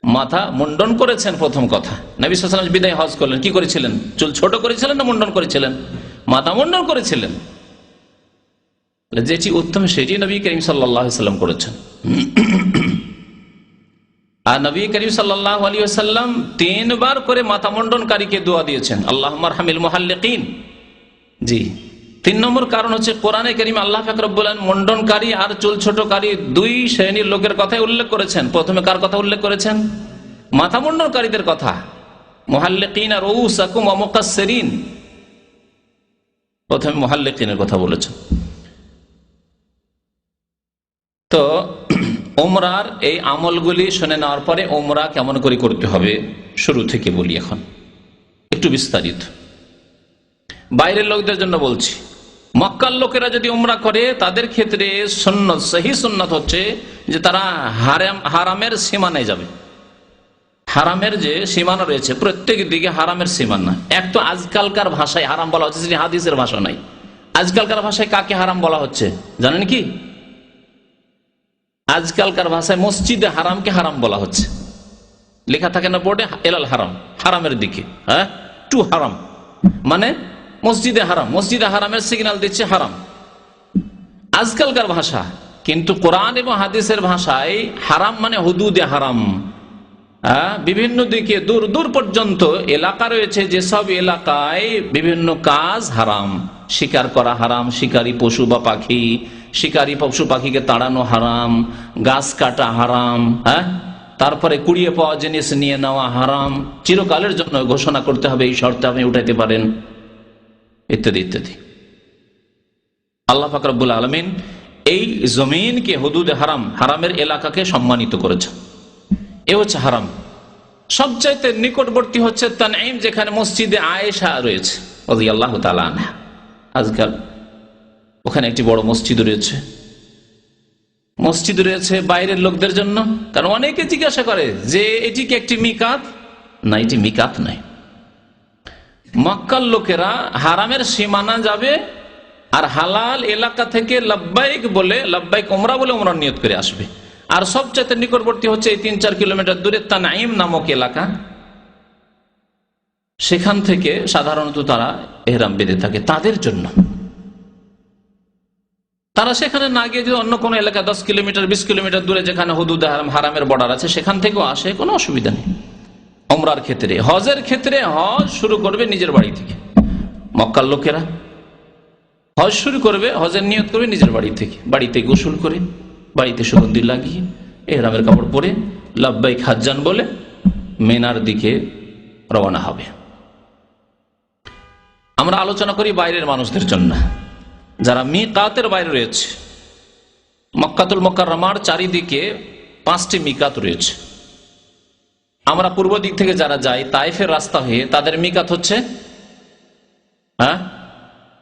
মাথা মুন্ডন করেছেন। প্রথম কথা, নবী সাল্লাল্লাহু আলাইহি ওয়াসাল্লাম বিদায় হজ করলেন, কি করেছিলেন? চুল ছোট করেছিলেন না মুন্ডন করেছিলেন? মাথা মুন্ডন করেছিলেন। যেটি উত্তম সেটি নবী করিম সাল্লাল্লাহু আলাইহি সাল্লাম করেছেন। আর নবী করিম সাল্লাল্লাহু আলাইহি ওয়াসাল্লাম 3 বার করে মাথা মুন্ডনকারীকে দোয়া দিয়েছেন, আল্লাহুম্মা আরহামিল মুহাল্লিকিন। জি, 3 নম্বর কারণ হচ্ছে কোরআনে কারীমে আল্লাহ পাক রব্বুল আলামিন মুন্ডনকারী আর চুল ছোটকারী 2 শ্রেণীর লোকের কথাই উল্লেখ করেছেন। প্রথমে কার কথা উল্লেখ করেছেন? মাথা মুন্ডনকারীদের কথা, মুহাল্লিকিনা রুউসাকুম ওয়া মুকাসসিরিন। প্রথমে মুহাল্লিকিনের কথা বলেছেন। তো উমরার এই আমলগুলি শুনে নেওয়ার পরে উমরা কেমন করে করতে হবে শুরু থেকে বলি। এখন একটু বিস্তারিত বাইরের লোকদের জন্য বলছি। মক্কার লোকেরা যদি উমরা করে তাদের ক্ষেত্রে সুন্নত, সহি সুন্নত হচ্ছে যে তারা হারামের সীমানায় যাবে। হারামের যে সীমানা রয়েছে প্রত্যেক দিকে হারামের সীমানা। এক তো আজকালকার ভাষায় হারাম বলা হচ্ছে, সেটি হাদিসের ভাষা নাই। আজকালকার ভাষায় কাকে হারাম বলা হচ্ছে জানেন কি? আজকালকার ভাষায় মসজিদে হারামকে হারাম বলা হচ্ছে। লেখা থাকে না বোর্ডে, এলাল হারাম, হারামের দিকে, টু হারাম, মানে মসজিদে হারাম। মসজিদে হারামের সিগন্যাল দিচ্ছে হারাম, আজকালকার ভাষা। কিন্তু কোরআন এবং হাদিসের ভাষায় হারাম মানে হুদুদে হারাম। বিভিন্ন দিকে দূর দূর পর্যন্ত এলাকা রয়েছে, যেসব এলাকায় বিভিন্ন কাজ হারাম। শিকার করা হারাম, শিকারী পশু বা পাখি, শিকারী পশু পাখিকে তাড়ানো হারাম, গাছ কাটা হারাম, তারপরে কুড়িয়ে পাওয়া জিনিস নিয়ে নেওয়া হারাম, চিরকালের জন্য ঘোষণা করতে হবে এই শর্তে আপনি উঠাইতে পারেন, ইত্যাদি ইত্যাদি। আল্লাহ পাক রব্বুল আলামিন এই জমিনকে হুদুদে হারাম, হারামের এলাকাকে সম্মানিত করেছেন। এ হচ্ছে হারাম। সবচাইতে নিকটবর্তী হচ্ছে তানঈম, যেখানে মসজিদে আয়েশা রয়েছে রাদিয়াল্লাহু তাআলা আনহা। আজকাল ওখানে একটি বড় মসজিদ রয়েছে। মসজিদ রয়েছে বাইরের লোকদের জন্য, কারণ অনেকে জিজ্ঞাসা করে যে এটি কি একটি মিকাত? না, এটি মিকাত নাই। মক্কার লোকেরা হারামের সীমানা যাবে আর হালাল এলাকা থেকে লাব্বাইক বলে, লাব্বাইক উমরা বলে উমরার নিয়ত করে আসবে। আর সবচেয়ে নিকটবর্তী হচ্ছে এই 3-4 কিলোমিটার দূরে তানঈম নামক এলাকা। সেখান থেকে সাধারণত তারা ইহরাম বেঁধে থাকে তাদের জন্য। তারা সেখানে না গিয়ে যদি অন্য কোনো এলাকা 10 কিলোমিটার 20 কিলোমিটার দূরে যেখানে হুদুদ হারামের বর্ডার আছে সেখান থেকেও আসে, কোনো অসুবিধা নেই। উমরার ক্ষেত্রে, হজের ক্ষেত্রে হজ শুরু করবে নিজের বাড়ি থেকে। মক্কার লোকেরা হজ শুরু করবে, হজের নিয়ত করবে নিজের বাড়ি থেকে, বাড়িতে গোসল করে, বাড়িতে সুগন্ধি লাগিয়ে, ইহরামের কাপড় পরে লাব্বাইক হাজ্জান বলে মিনার দিকে রওনা হবে। আমরা আলোচনা করি বাইরের মানুষদের জন্য, যারা মিকাতের বাইরে রয়েছে। মক্কাতুল মুকাররমার চারিদিকে 5টি মিকাত রয়েছে। আমরা পূর্ব দিক থেকে যারা যাই তায়েফের রাস্তা হয়ে, তাদের মিকাত হচ্ছে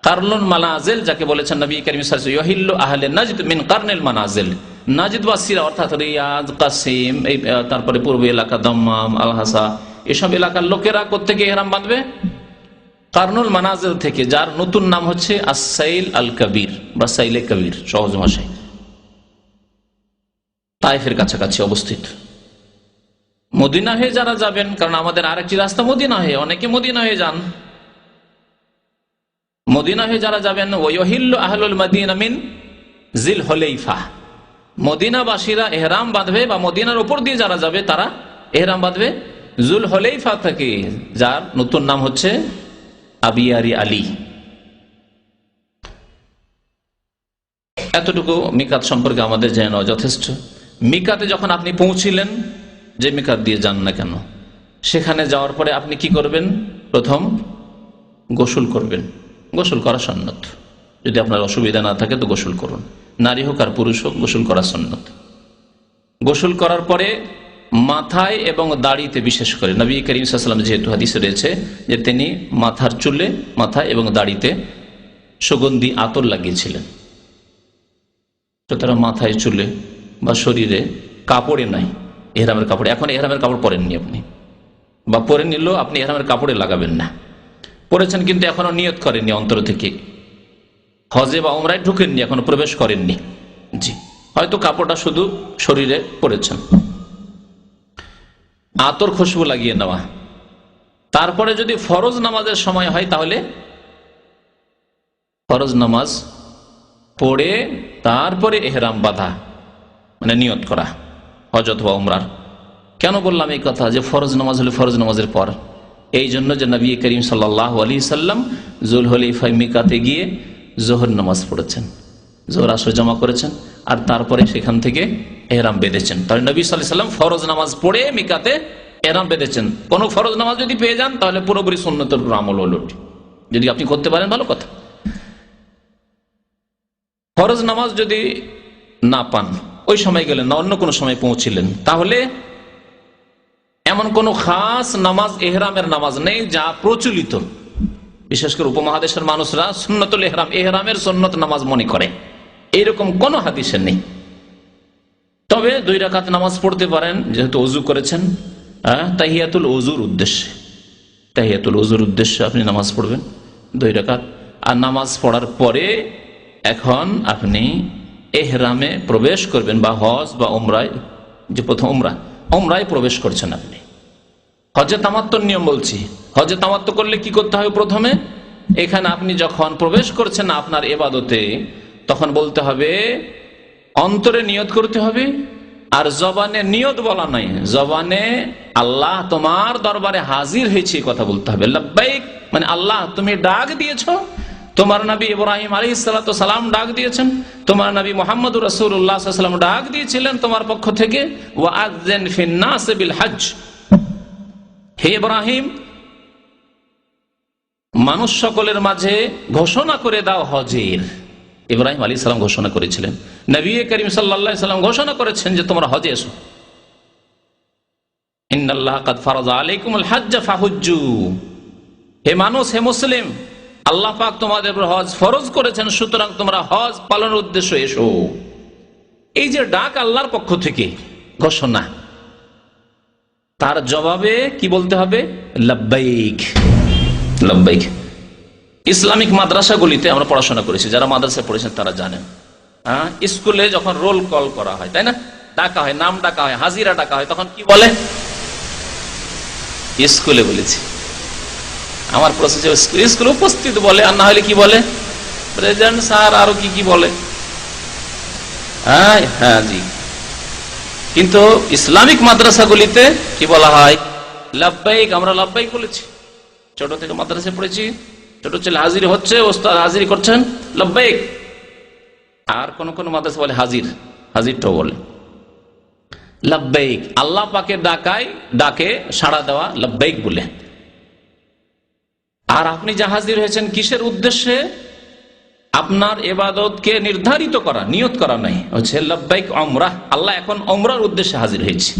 কারনুল মানাজিল, যাকে বলেছেন নবী কারীম সাল্লাল্লাহু আলাইহি ওয়াসাল্লাম, ইউহিল্লু আহলে নাজদ মিন কারনিল মানাজিল। নাজদবাসীরা অর্থাৎ রিয়াদ, কাসিম, তারপরে পূর্ব এলাকা দাম্মাম, আল হাসা, এসব এলাকার লোকেরা কোত্থেকে ইহরাম বাঁধবে? কারনুল মানাজিল থেকে, যার নতুন নাম হচ্ছে আস-সাইল আল কবির বা সাইলে কবির সহজ ভাষায়, তায়েফের কাছাকাছি অবস্থিত। মদিনা হয়ে যারা যাবেন, কারণ আমাদের আরেকটি রাস্তা মদিনা হয়ে, অনেকে মদিনা হয়ে যান। মদিনা হয়ে যারা যাবেন, ওয়াহিল্লু আহলুল মদিনা মিন জিল হুলাইফা, মদিনাবাসীরা ইহরাম বাঁধবে বা মদিনার উপর দিয়ে যারা যাবে তারা ইহরাম বাঁধবে জুল হুলাইফা থেকে, যার নতুন নাম হচ্ছে আবিয়ারি আলী। এতটুকু মিকাত সম্পর্কে আমাদের জেনে নেওয়া যথেষ্ট। মিকাতে যখন আপনি পৌঁছিলেন, যে মিকাত দিয়ে যান না কেন, সেখানে যাওয়ার পরে আপনি কি করবেন? প্রথম গোসল করবেন। গোসল করা সুন্নত। যদি আপনার অসুবিধা না থাকে তো গোসল করুন, নারী হোক আর পুরুষ হোক, গোসল করা সুন্নত। গোসল করার পরে মাথায় এবং দাড়িতে, বিশেষ করে নবী করিম সাল্লাল্লাহু আলাইহি ওয়াসাল্লাম যেহেতু হাদিসে রয়েছে যে তিনি মাথার চুলে, মাথায় এবং দাড়িতে সুগন্ধি আতর লাগিয়েছিলেন। সুতরাং মাথায়, চুলে বা শরীরে কাপড়ে নাই, এহরামের কাপড়ে। এখন এহরামের কাপড় পরেননি আপনি, বা পরে নিলেও আপনি এহরামের কাপড়ে লাগাবেন না। পরেছেন কিন্তু এখনো নিয়ত করেননি অন্তর থেকে, হজে বা উমরায় ঢুকেননি, এখনো প্রবেশ করেননি। জি, হয়তো কাপড়টা শুধু শরীরে পরেছেন। আতর খুশবু লাগিয়ে নেওয়া। তারপরে যদি ফরজ নামাজের সময় হয় তাহলে ফরজ নামাজ পড়ে তারপরে এহরাম বাঁধা, মানে নিয়ত করা হজ অথবা উমরার। কেন বললাম এই কথা যে ফরজ নামাজ হলে ফরজ নামাজের পর? এই জন্য যে নবী করিম সাল্লাল্লাহু আলাইহি সাল্লাম যুলহুলাইফায় মিকাতে গিয়ে জোহর নামাজ পড়েছেন, জোহর আসর জমা করেছেন, আর তারপরে সেখান থেকে এহরাম বেঁধেছেন। তাহলে নবী সাল্লাল্লাহু আলাইহি সাল্লাম ফরজ নামাজ পড়ে মিকাতে এহরাম বেঁধেছেন। কোন ফরজ নামাজ যদি পেয়ে যান তাহলে পুরোপুরি সুন্নতের উপর আমল হলো। যদি আপনি করতে পারেন ভালো কথা। ফরজ নামাজ যদি না পান, ওই সময় গেলেন না, অন্য কোনো সময় পৌঁছিলেন, তাহলে এমন কোন খাস নামাজ এহরামের নামাজ নেই যা প্রচলিত, বিশেষ করে উপমহাদেশের মানুষরা সুন্নতুল এহরাম, এহরামের সুন্নত নামাজ মনে করে, এইরকম কোন হাদিসে নেই। তবে 2 রাকাত নামাজ পড়তে পারেন, যেহেতু ওযু করেছেন, তাহিয়াতুল ওযুর উদ্দেশ্যে, তাহিয়াতুল ওযুর উদ্দেশ্যে আপনি নামাজ পড়বেন 2 রাকাত। আর নামাজ পড়ার পরে এখন আপনি এহরামে প্রবেশ করবেন, বা হজ বা উমরায়, যে প্রথম উমরায় প্রবেশ করছেন আপনি। হজে তামাত্তুর নিয়ম বলছি। হজে তামাত্তু করলে কি করতে হবে? প্রথমে এখানে আপনি যখন প্রবেশ করছেন আপনার ইবাদতে, তখন বলতে হবে, অন্তরে নিয়ত করতে হবে, আর জবানে নিয়ত বলা নাই, জবানে আল্লাহ তোমার দরবারে হাজির হয়েছে কথা বলতে হবে। লাব্বাইক মানে আল্লাহ তুমি ডাক দিয়েছো, তোমার নবী ইব্রাহিম আলাইহিস সালাতু সালাম ডাক দিয়েছেন, তোমার নবী মুহাম্মদুর রাসূলুল্লাহ সাল্লাল্লাহু আলাইহি ওয়াসাল্লাম ডাক দিয়েছিলেন তোমার পক্ষ থেকে, ওয়া আযযান ফিন নাস বিল হজ, হে ইব্রাহিম মানুষ সকলের মাঝে ঘোষণা করে দাও হজের। ইব্রাহিম আলাইহিস সালাম ঘোষণা করেছিলেন, নবী করিম সাল্লাল্লাহু আলাইহি ওয়াসাল্লাম ঘোষণা করেছেন যে তোমরা হজে এসো। ইন্নাল্লাহ কাদ ফারাযা আলাইকুমুল হজ্জ ফাহুজ্জু, হে মানুষ, হে মুসলিম, আল্লাহ পাক তোমাদের উপর হজ ফরজ করেছেন, সুতরাং তোমরা হজ পালনের উদ্দেশ্যে এসো। এই যে ডাক আল্লাহর পক্ষ থেকে ঘোষণা, তার জবাবে কি বলতে হবে? লাব্বাইক, লাব্বাইক। ইসলামিক মাদ্রাসাগুলিতে আমরা পড়াশোনা করেছি, যারা মাদ্রাসায় পড়েছেন তারা জানেন। স্কুলে যখন রোল কল করা হয়, তাই না, ডাকা হয়, নাম ডাকা হয়, হাজিরা ডাকা হয়, তখন কি বলে? স্কুলে বলেছি, আমার প্রসেসে স্কুলে উপস্থিত বলে, আর না হলে কি বলে? প্রেজেন্ট স্যার, আরো কি কি বলে। হ্যাঁ জি। কিন্তু ইসলামিক মাদ্রাসাগুলিতে কি বলা হয়? লাব্বাইক। আমরা লাব্বাইক বলেছি, ছোট থেকে মাদ্রাসায় পড়েছি, ছোট ছেলে হাজির হচ্ছে, ওস্তাদ হাজির করছেন, লাব্বাইক। আর কোন কোন মাদ্রাসা বলে হাজির, হাজিরটাও বলে লাব্বাইক। আল্লাহ পাকের ডাকে সাড়া দেওয়া লাব্বাইক বলে। আর আপনি যা হাজির হয়েছেন কিসের উদ্দেশ্যে? আপনার ইবাদতকে নির্ধারিত করা, নিয়ত করা নাই, হচ্ছে লাব্বাইক উমরাহ। আল্লাহ এখন উমরার উদ্দেশ্যে হাজির হয়েছে।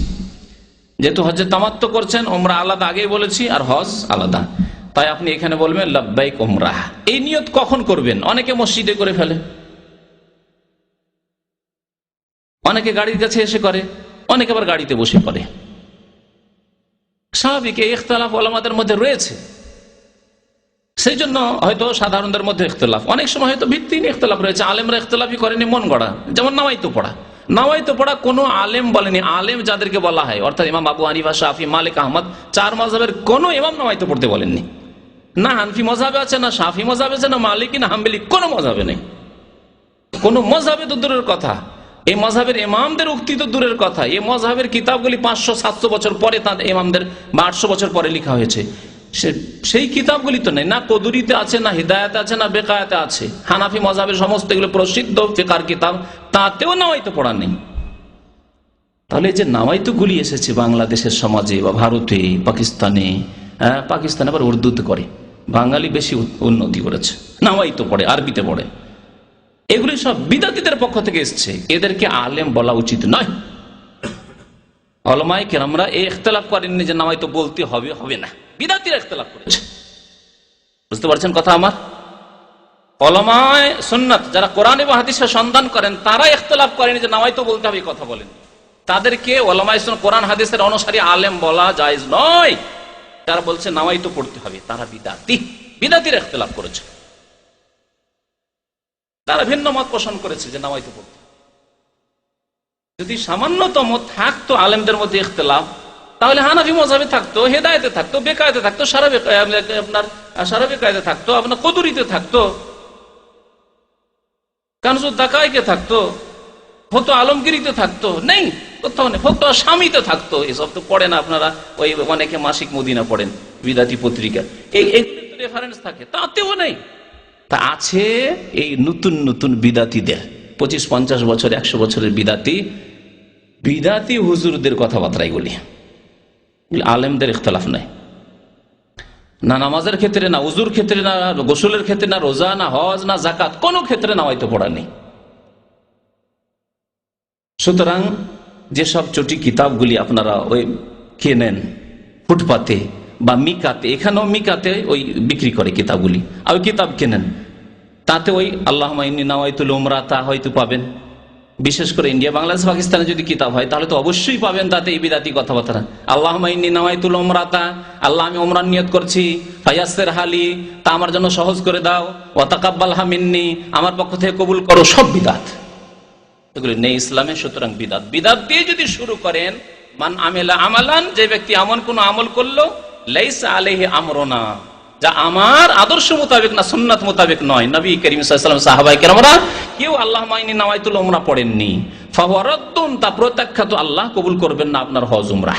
যেহেতু হজে তামাত্তু করছেন, উমরা আলাদা আগেই বলেছি, আর হজ আলাদা, তাই আপনি এখানে বলবেন লাব্বাইক উমরাহ। এই নিয়ত কখন করবেন? অনেকে মসজিদে করে ফেলে, অনেকে গাড়ির কাছে এসে করে, অনেকে আবার গাড়িতে বসে করে। স্বাভাবিক, এই ইখতিলাফ উলামাদের মধ্যে রয়েছে, সেই জন্য হয়তো সাধারণদের মধ্যে ইখতিলাফ, অনেক সময় হয়তো ভিত্তিহীন ইখতিলাফ রয়েছে। আলেমরা ইখতিলাফই করেনি, মন গড়া। যেমন নামাইতো পড়া, নামাইতো পড়া কোনো আলেম বলেনি। আলেম যাদেরকে বলা হয়, অর্থাৎ ইমাম আবু হানিফা, শাফি, মালিক, আহমদ, 4 মাযহাবের কোনো ইমাম নামাইতো পড়তে বলেননি। না হানফি মযহাবে আছে, না শাফি মযহাবে আছে, না মালিকি, না হাম্বলি, কোনো মযহাবে নেই। কোনো মযহাবে তো দূরের কথা, এই মযহাবের ইমামদের উক্তি তো দূরের কথা। এই মযহাবের কিতাবগুলি 500-700 বছর পরে তাদের ইমামদের, বা 800 বছর পরে লেখা হয়েছে। সেই কিতাবগুলি তো নেই, না কদুরিতে আছে, না হিদায়াতে আছে, না বেকায়াতে আছে। হানাফি মযহাবের সমস্ত এগুলো প্রসিদ্ধ ফিকহার কিতাব, তাতেও নাওয়াইতো পড়া নেই। তাহলে যে নাওয়াইতো গুলি এসেছে বাংলাদেশের সমাজে বা ভারতে, পাকিস্তানে, পাকিস্তানে আবার উর্দুতে করে, বাঙালি বেশি উন্নতি করেছে, নাওয়াইতো পড়ে, আরবিতে পড়ে। এগুলি সব বিদাতীদের পক্ষ থেকে এসছে, এদেরকে আলেম বলা উচিত নয়। উলামায়ে কেরামরা এই ইখতিলাফ করেননি যে নাওয়াইতো বলতে হবে, হবে না, বিদাতীরা ইখতিলাফ করেছে। বুঝতে পারছেন কথা আমার? উলামায়ে সুন্নাত যারা কোরআন এবং হাদিসের সন্ধান করেন তারা ইখতিলাফ করেনি যে নাওয়াইতো বলতে হবে, কথা বলেন। তাদেরকে উলামায়ে সুন্নাত কোরআন হাদিসের অনুসারী আলেম বলা জায়েজ নয়। তারা বলছে নাওয়াইতো পড়তে হবে, তারা বিদাতী, বিদাতীরা ইখতিলাফ করেছে, তারা ভিন্ন মত পোষণ করেছে যে নাওয়াইতো পড়তে। যদি সামান্যতম থাকতো আলেমদের মধ্যে ইখতিলাফ, তাহলে হানাফি মযহাবে থাকতো, হেদায়েতে থাকতো, বেকায়েতে থাকতো, সারা বেকায়েতে থাকতো, আপনার কদুরিতে থাকতো, কানজুদ দাকাইকে থাকতো, ফতোয়া আলমগীরিতে থাকতো, নেই কোথাও নেই। ফতোয়া স্বামীতে থাকতো, এসব তো পড়েন আপনারা, ওই অনেকে মাসিক মদিনা পড়েন, বিদাতি পত্রিকা, এইগুলি তো রেফারেন্স থাকে, তাতেও নেই। তা আছে এই নতুন নতুন বিদাতিদের, 25-50 বছর 100 বছরের বিদাতি হুজুরদের কথাবার্তা এগুলি, আলেমদের ইখতিলাফ নাই, না নামাজের ক্ষেত্রে, না উজুর ক্ষেত্রে, না গোসলের ক্ষেত্রে, না রোজা, না হজ, না যাকাত, কোন ক্ষেত্রে নাওয়াইতো পড়া নেই। সুতরাং যেসব চটি কিতাবগুলি আপনারা ওই কেনেন ফুটপাতে বা মিকাতে, এখানেও মিকাতে ওই বিক্রি করে কিতাবগুলি, আর ওই কিতাব কেনেন, তাতে ওই আল্লাহুম্মা ইন্নী নাওয়াইতুল উমরাতা হয়তো পাবেন। বিশেষ করে ইন্ডিয়া, বাংলাদেশ, পাকিস্তানে যদি কিতাব হয় তাহলে তো অবশ্যই পাবেন তাতে এই বিদাতি কথাবার্তা। আল্লাহুম্মা ইন্নী নাওয়াইতুল উমরাতা, আল্লাহ আমি উমরার নিয়ত করছি, ফায়াসসির হালি, তা আমার জন্য সহজ করে দাও, ওয়া তাকাব্বালহা মিন্নি, আমার পক্ষ থেকে কবুল করো, সব বিদাত, এগুলি নেই ইসলামে। সুতরাং বিদাত দিয়ে যদি শুরু করেন, মান আমিলা আমালান, যে ব্যক্তি এমন কোন আমল করলো, লাইসা আলাইহি আমরুনা, যা আমার আদর্শ মোতাবেক না, সুন্নাত মোতাবেক নয়, নবী করিম সাল্লাল্লাহু আলাইহি ওয়াসাল্লাম, সাহাবায়ে কেরামরা কেউ আল্লাহুম্মা ইন্নী নাওয়াইতুল উমরা পড়েননি, ফাহুয়া রাদ্দুন, তা প্রত্যাখ্যাত, আল্লাহ কবুল করবেন না আপনার হজ উমরা।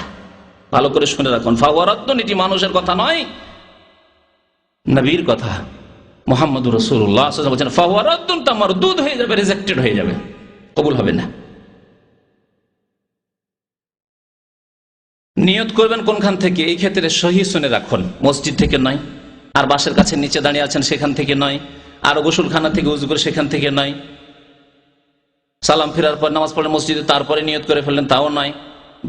ভালো করে শুনে রাখুন, ফাহুয়া রাদ্দুন, এটি মানুষের কথা নয়, নবীর কথা। মুহাম্মদুর রাসূলুল্লাহ সাল্লাল্লাহু আলাইহি ওয়াসাল্লাম বলেন ফাহুয়া রাদ্দুন, তা মারদুদ হয়ে যাবে, রিজেক্টেড হয়ে যাবে, কবুল হবে না। নিয়ত করবেন কোনখান থেকে, এই ক্ষেত্রে সহি শুনে রাখুন, মসজিদ থেকে নয়, আর বাসের কাছে নিচে দাঁড়িয়ে আছেন সেখান থেকে নয়, আর গোসলখানা থেকে উজু করে সেখান থেকে নয়, সালাম ফেরার পর নামাজ পড়লেন মসজিদে তারপরে নিয়ত করে ফেললেন, তাও নয়।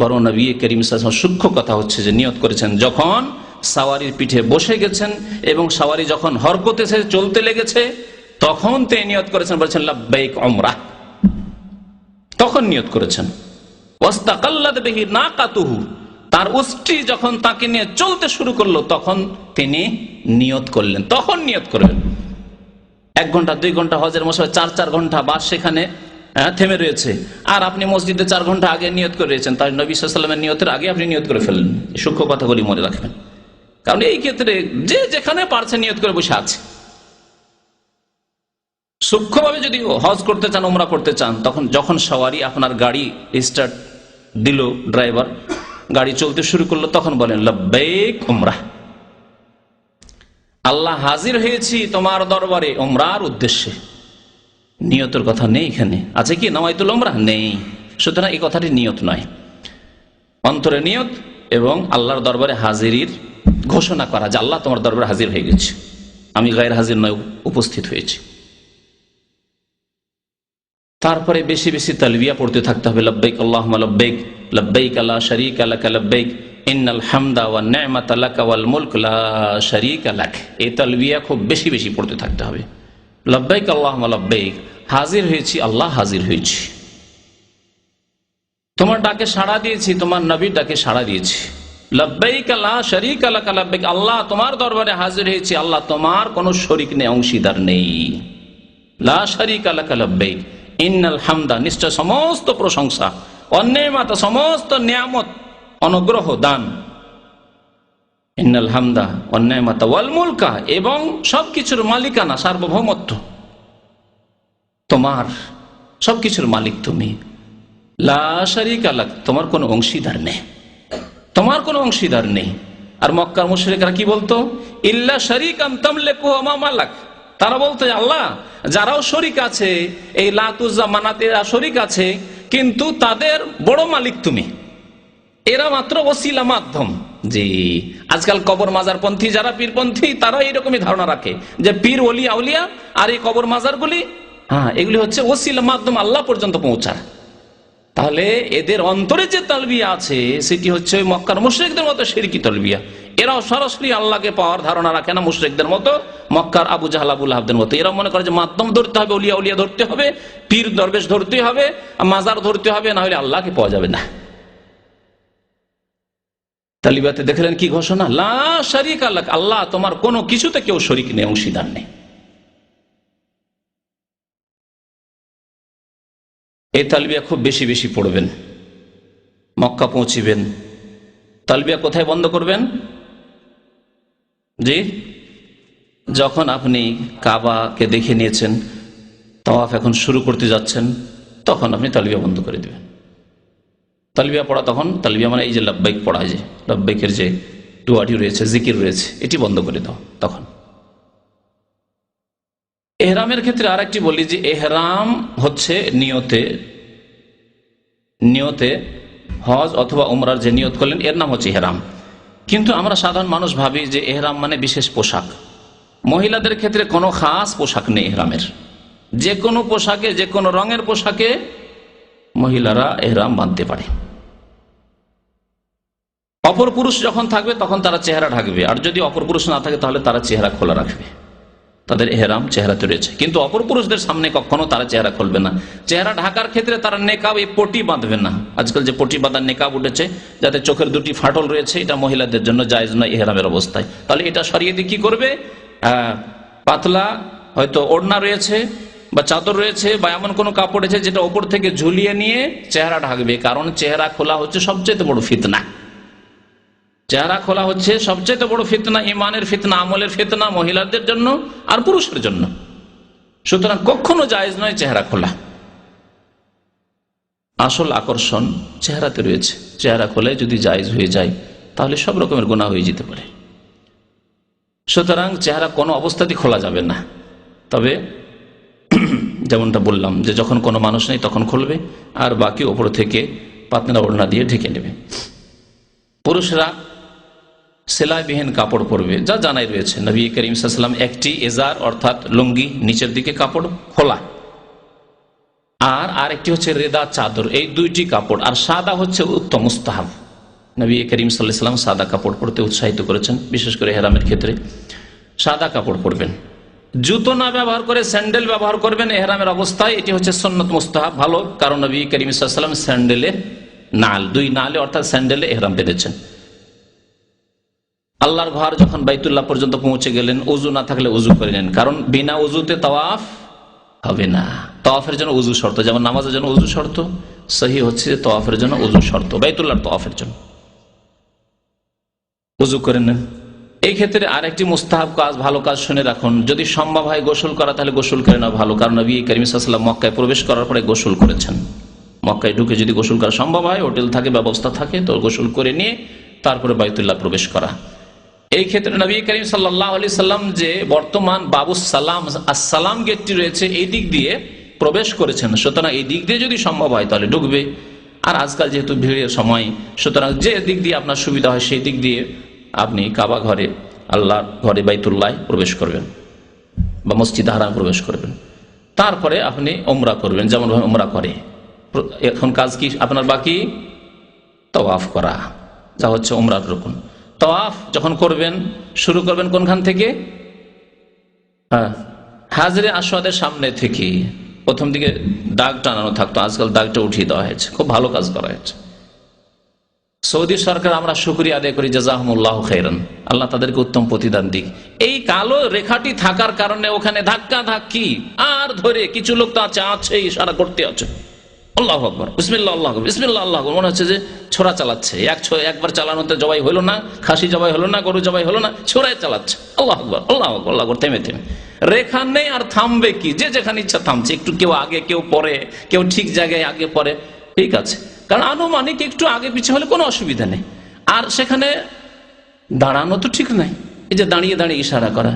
বরং নবী করিম সাল্লাল্লাহু আলাইহি ওয়াসাল্লাম সূক্ষ্ম কথা হচ্ছে যে নিয়ত করেছেন যখন সাওয়ারির পিঠে বসে গেছেন এবং সাওয়ারি যখন হরকতে চলতে লেগেছে, তখন তিনি নিয়ত করেছেন, বলেছেন লাব্বাইক উমরাহ, তখন নিয়ত করেছেন। ওয়াস্তাকাল্লাত বিহি নাকাতুহু, তার উষ্ট্রি যখন তাকে নিয়ে চলতে শুরু করলো, তখন তিনি নিয়ত করলেন, তখন নিয়ত করবেন। 1 ঘন্টা 2 ঘন্টা হজের মশাই 4 ঘন্টা বাস সেখানে থেমে রয়েছে, আর আপনি মসজিদে 4 ঘন্টা আগে নিয়ত করে রয়েছেন, তাই নবী সাল্লাল্লাহু আলাইহি ওয়াসাল্লামের নিয়তের আগে আপনি নিয়ত করে ফেললেন। সূক্ষ্ম কথাগুলি মনে রাখবেন, কারণ এই ক্ষেত্রে যে যেখানে পারছে নিয়ত করে বসে আছে। সূক্ষ্মভাবে যদি হজ করতে চান, উমরা করতে চান, তখন যখন সওয়ারি আপনার গাড়ি স্টার্ট দিল, ড্রাইভার গাড়ি চলতে শুরু করলো, তখন বলেন লাব্বাইক উমরাহ, আল্লাহ হাজির হয়েছি তোমার দরবারে উমরার উদ্দেশ্যে। নিয়তের কথা নেই এখানে, আছে কি নাওয়াইতুল উমরাহ? নেই। সুতরাং এই কথাটি নিয়ত নয়, অন্তরে নিয়ত এবং আল্লাহর দরবারে হাজিরির ঘোষণা করা যে আল্লাহ তোমার দরবারে হাজির হয়ে গেছে, আমি গায়ের হাজির নয়, উপস্থিত হয়েছি। তারপরে বেশি বেশি তালবিয়া পড়তে থাকতে হবে, লাব্বাইক আল্লাহুম্মা লাব্বাইক, লাব্বাইক লা শারীকা লাকা লাব্বাইক, ইন্নাল হামদা ওয়ান নি'মাতা লাকা ওয়াল মুলক লা শারীকা লাক। এই তালবিয়া খুব বেশি বেশি পড়তে থাকতে হবে। লাব্বাইক আল্লাহুম্মা লাব্বাইক, হাজির হয়েছি, আল্লাহ হাজির হয়েছি, তোমার ডাকে সাড়া দিয়েছি, তোমার নবীর ডাকে সাড়া দিয়েছি। লাব্বাইক লা শারীকা লাকা লাব্বাইক, আল্লাহ তোমার দরবারে হাজির হয়েছি, আল্লাহ তোমার কোনো শরীক নেই, অংশীদার নেই। লা শারীকা লাকা লাব্বাইক, ইন্নাল হামদা, নিশ্চয় সমস্ত প্রশংসা, অন্যায়মাতা, সমস্ত নিয়ামত, অনুগ্রহ, দান, ইন্নাল হামদা অন্যায়মাতা ওয়াল মুলকা, এবং সবকিছুর মালিকানা, সার্বভৌমত্ব তোমার, সবকিছুর মালিক তুমি। লা শারীকা লাক, তোমার কোনো অংশীদার নেই, তোমার কোনো অংশীদার নেই। আর মক্কার মুশরিকরা কি বলতো? ইল্লা শারীকান তামলিকু ওয়া মা মালাক। তারা বলতো, আল্লাহ যারাও শরীক আছে, এই লাত উজ্জা মানাতে শরীক আছে, কিন্তু তাদের বড় মালিক তুমি, এরা মাত্র ওসিলা, মাধ্যম। জি, আজকাল কবর মাজারপন্থী যারা পীরপন্থী তারা এইরকমই ধারণা রাখে যে পীর ওলি আউলিয়া আর এই কবর মাজারগুলি, এগুলি হচ্ছে ওসিলা, মাধ্যম আল্লাহ পর্যন্ত পৌঁছার। তাহলে এদের অন্তরে যে তালবিয়া আছে সেটি হচ্ছে ওই মক্কার মুশরিকদের মতো শিরকি তালবিয়া। এরাও সরাসরি আল্লাহকে পাওয়ার ধারণা রাখে না মুশরিকদের মতো, মক্কার আবু জাহল আবু লাহাবদের মতো। এরা মনে করে যে মাধ্যম ধরতে হবে, ওলিয়া উলিয়া ধরতে হবে, পীর দরবেশ ধরতে হবে, মাজার ধরতে হবে, না হলে আল্লাহকে পাওয়া যাবে না। তালিবাতে দেখলেন কি ঘোষণা? লা শারীকা লাক, আল্লাহ তোমার কোনো কিছুতে কেউ শরীক নেই, অংশীদার নেই। এই তালবিয়া খুব বেশি বেশি পড়বেন। মক্কা পৌঁছিবেন, তালবিয়া কোথায় বন্ধ করবেন? জি, যখন আপনি কাবাকে দেখে নিয়েছেন, তাওয়াফ এখন শুরু করতে যাচ্ছেন, তখন আপনি তালবিয়া বন্ধ করে দেবেন। তালবিয়া পড়া তখন, তালবিয়া মানে এই যে লাব্বাইক পড়া, যে লাব্বাইকের যে দুয়াটি রয়েছে, জিকির রয়েছে, এটি বন্ধ করে দাও তখন। এহরামের ক্ষেত্রে আর একটি বলি যে এহরাম হচ্ছে নিয়তে হজ অথবা উমরার যে নিয়ত করলেন এর নাম হচ্ছে এহরাম। কিন্তু আমরা সাধারণ মানুষ ভাবি যে এহরাম মানে বিশেষ পোশাক। মহিলাদের ক্ষেত্রে কোনো খাস পোশাক নেই এহরামের। যে কোনো পোশাকে, যে কোনো রঙের পোশাকে মহিলারা এহরাম বাঁধতে পারে। অপর পুরুষ যখন থাকবে তখন তারা চেহারা ঢাকবে, আর যদি অপর পুরুষ না থাকে তাহলে তারা চেহারা খোলা রাখবে। তাদের এহরাম চেহারাতে রয়েছে, কিন্তু অপর পুরুষদের সামনে কখনো তারা চেহারা খুলবে না। চেহারা ঢাকার ক্ষেত্রে তারা নেকাব, এই পটি বাঁধবে না। আজকাল যে পটি বাঁধার নেকাব উঠেছে, যাতে চোখের দুটি ফাটল রয়েছে, এটা মহিলাদের জন্য জায়েজ নয় এহরামের অবস্থায়। তাহলে এটা সরিয়ে দিয়ে কি করবে? পাতলা হয়তো ওড়না রয়েছে বা চাদর রয়েছে বা এমন কোনো কাপড় রয়েছে যেটা ওপর থেকে ঝুলিয়ে নিয়ে চেহারা ঢাকবে। কারণ চেহারা খোলা হচ্ছে সবচেয়ে বড় ফিতনা। চেহারা খোলা হচ্ছে সবচেয়ে বড় ফিতনা, ইমানের ফিতনা, আমলের ফিতনা, মহিলাদের জন্য আর পুরুষের জন্য। সুতরাং কখনো জায়েজ নয় চেহারা খোলা। আসল আকর্ষণ চেহারাতে রয়েছে। চেহারা খোলায় যদি জায়েজ হয়ে যায় তাহলে সব রকমের গুনাহ হয়ে যেতে পারে। সুতরাং চেহারা কোনো অবস্থাতেই খোলা যাবে না। তবে যেমনটা বললাম যে যখন কোনো মানুষ নেই তখন খুলবে, আর বাকি ওপর থেকে পাতলা ওড়না দিয়ে ঢেকে নেবে। পুরুষরা সেলাইবিহীন কাপড় পরবে, যা জানাই রয়েছে। নবী করিম সাল্লাল্লাহু আলাইহি ওয়াসাল্লাম একটি এজার অর্থাৎ লুঙ্গি, নিচের দিকে কাপড় খোলা, আর আরেকটি হচ্ছে রেদা চাদর, এই দুইটি কাপড়। আর সাদা হচ্ছে উত্তম, মুস্তাহাব। নবী করিম সাল্লাল্লাহু আলাইহি ওয়াসাল্লাম সাদা কাপড় পরতে উৎসাহিত করেছেন, বিশেষ করে ইহরামের ক্ষেত্রে সাদা কাপড় পরবেন। জুতো না ব্যবহার করে স্যান্ডেল ব্যবহার করবেন ইহরামের অবস্থায়, এটি হচ্ছে সুন্নত, মুস্তাহাব, ভালো। কারণ নবী করিম সাল্লাল্লাহু আলাইহি ওয়াসাল্লাম স্যান্ডেলে নাল, দুই নালে অর্থাৎ স্যান্ডেলে ইহরাম বেঁধেছেন। আল্লাহর ঘর যখন বাইতুল্লাহ পর্যন্ত পৌঁছে গেলেন, উজু না থাকলে উজু করে নেন, কারণ বিনা উজুতে তাওয়াফ হবে না। তাওয়াফের জন্য উজু শর্ত, যেমন নামাজের জন্য উজু শর্ত, সহি হচ্ছে তাওয়াফের জন্য উজু শর্ত। বাইতুল্লাহর তাওয়াফের জন্য উজু করে নেন। এই ক্ষেত্রে আরেকটি মুস্তাহাব কাজ, ভালো কাজ শুনে রাখুন, যদি সম্ভব হয় গোসল করা তাহলে গোসল করে নেওয়া ভালো। কারণ নবী করিম সাল্লাল্লাহু আলাইহি ওয়াসাল্লাম মক্কায় প্রবেশ করার পরে গোসল করেছেন। মক্কায় ঢুকে যদি গোসল করা সম্ভব হয়, হোটেল থাকে, ব্যবস্থা থাকে, তো গোসল করে নিয়ে তারপরে বাইতুল্লাহ প্রবেশ করা। এই ক্ষেত্রে নবী করিম সাল্লাল্লাহু আলাইহি সাল্লাম যে বর্তমান বাবুস সালাম, আসসালাম গেটটি রয়েছে, এই দিক দিয়ে প্রবেশ করেছেন। সুতরাং এই দিক দিয়ে যদি সম্ভব হয় তাহলে ঢুকবে। আর আজকাল যেহেতু ভিড়ের সময়, সুতরাং যে দিক দিয়ে আপনার সুবিধা হয় সেই দিক দিয়ে আপনি কাবা ঘরে, আল্লাহর ঘরে বাইতুল্লাহ প্রবেশ করবেন বা মসজিদ হারাম প্রবেশ করবেন। তারপরে আপনি উমরা করবেন, যেমন উমরা করে। এখন কাজ কি আপনার বাকি? তাওয়াফ করা, যা হচ্ছে উমরার রুকন। তাওয়াফ যখন করবেন, শুরু করবেন কোনখান থেকে? হাজরে আসওয়াদের সামনে থেকে। প্রথম দিকে দাগ টানানো থাকতো, আজকাল দাগটা উঠিয়ে দেওয়া হয়েছে, খুব ভালো কাজ করা হয়েছে। সৌদি সরকার আমরা শুকরিয়া আদায় করি, জাযাহুমুল্লাহু খাইরান, আল্লাহ তাদেরকে উত্তম প্রতিদান দিক। এই কালো রেখাটি থাকার কারণে ওখানে ধাক্কা ধাক্কি আর ধরে কিছু লোক তো আছে ইশারা করতে আছে, আল্লাহু আকবার, বিসমিল্লাহ আল্লাহু আকবার, বিসমিল্লাহ আল্লাহু আকবার, মনে হচ্ছে যে ছোরা চালাচ্ছে। একবার চালানোতে জবাই হলো না, খাসি জবাই হলো না, গরু জবাই হলো না, ছোরায় চালাচ্ছে। আল্লাহু আকবার, আল্লাহু আকবার, আল্লাহু আকবার, থেমে থেমে। রেখা নেই আর থামবে কি? যে যেখানে ইচ্ছা থামছে, একটু কেউ আগে কেউ পরে, কেউ ঠিক জায়গায় আগে পরে, ঠিক আছে। কারণ আনুমানিক একটু আগে পিছিয়ে হলে কোনো অসুবিধা নেই। আর সেখানে দাঁড়ানো তো ঠিক নাই। এই যে দাঁড়িয়ে দাঁড়িয়ে ইশারা করা,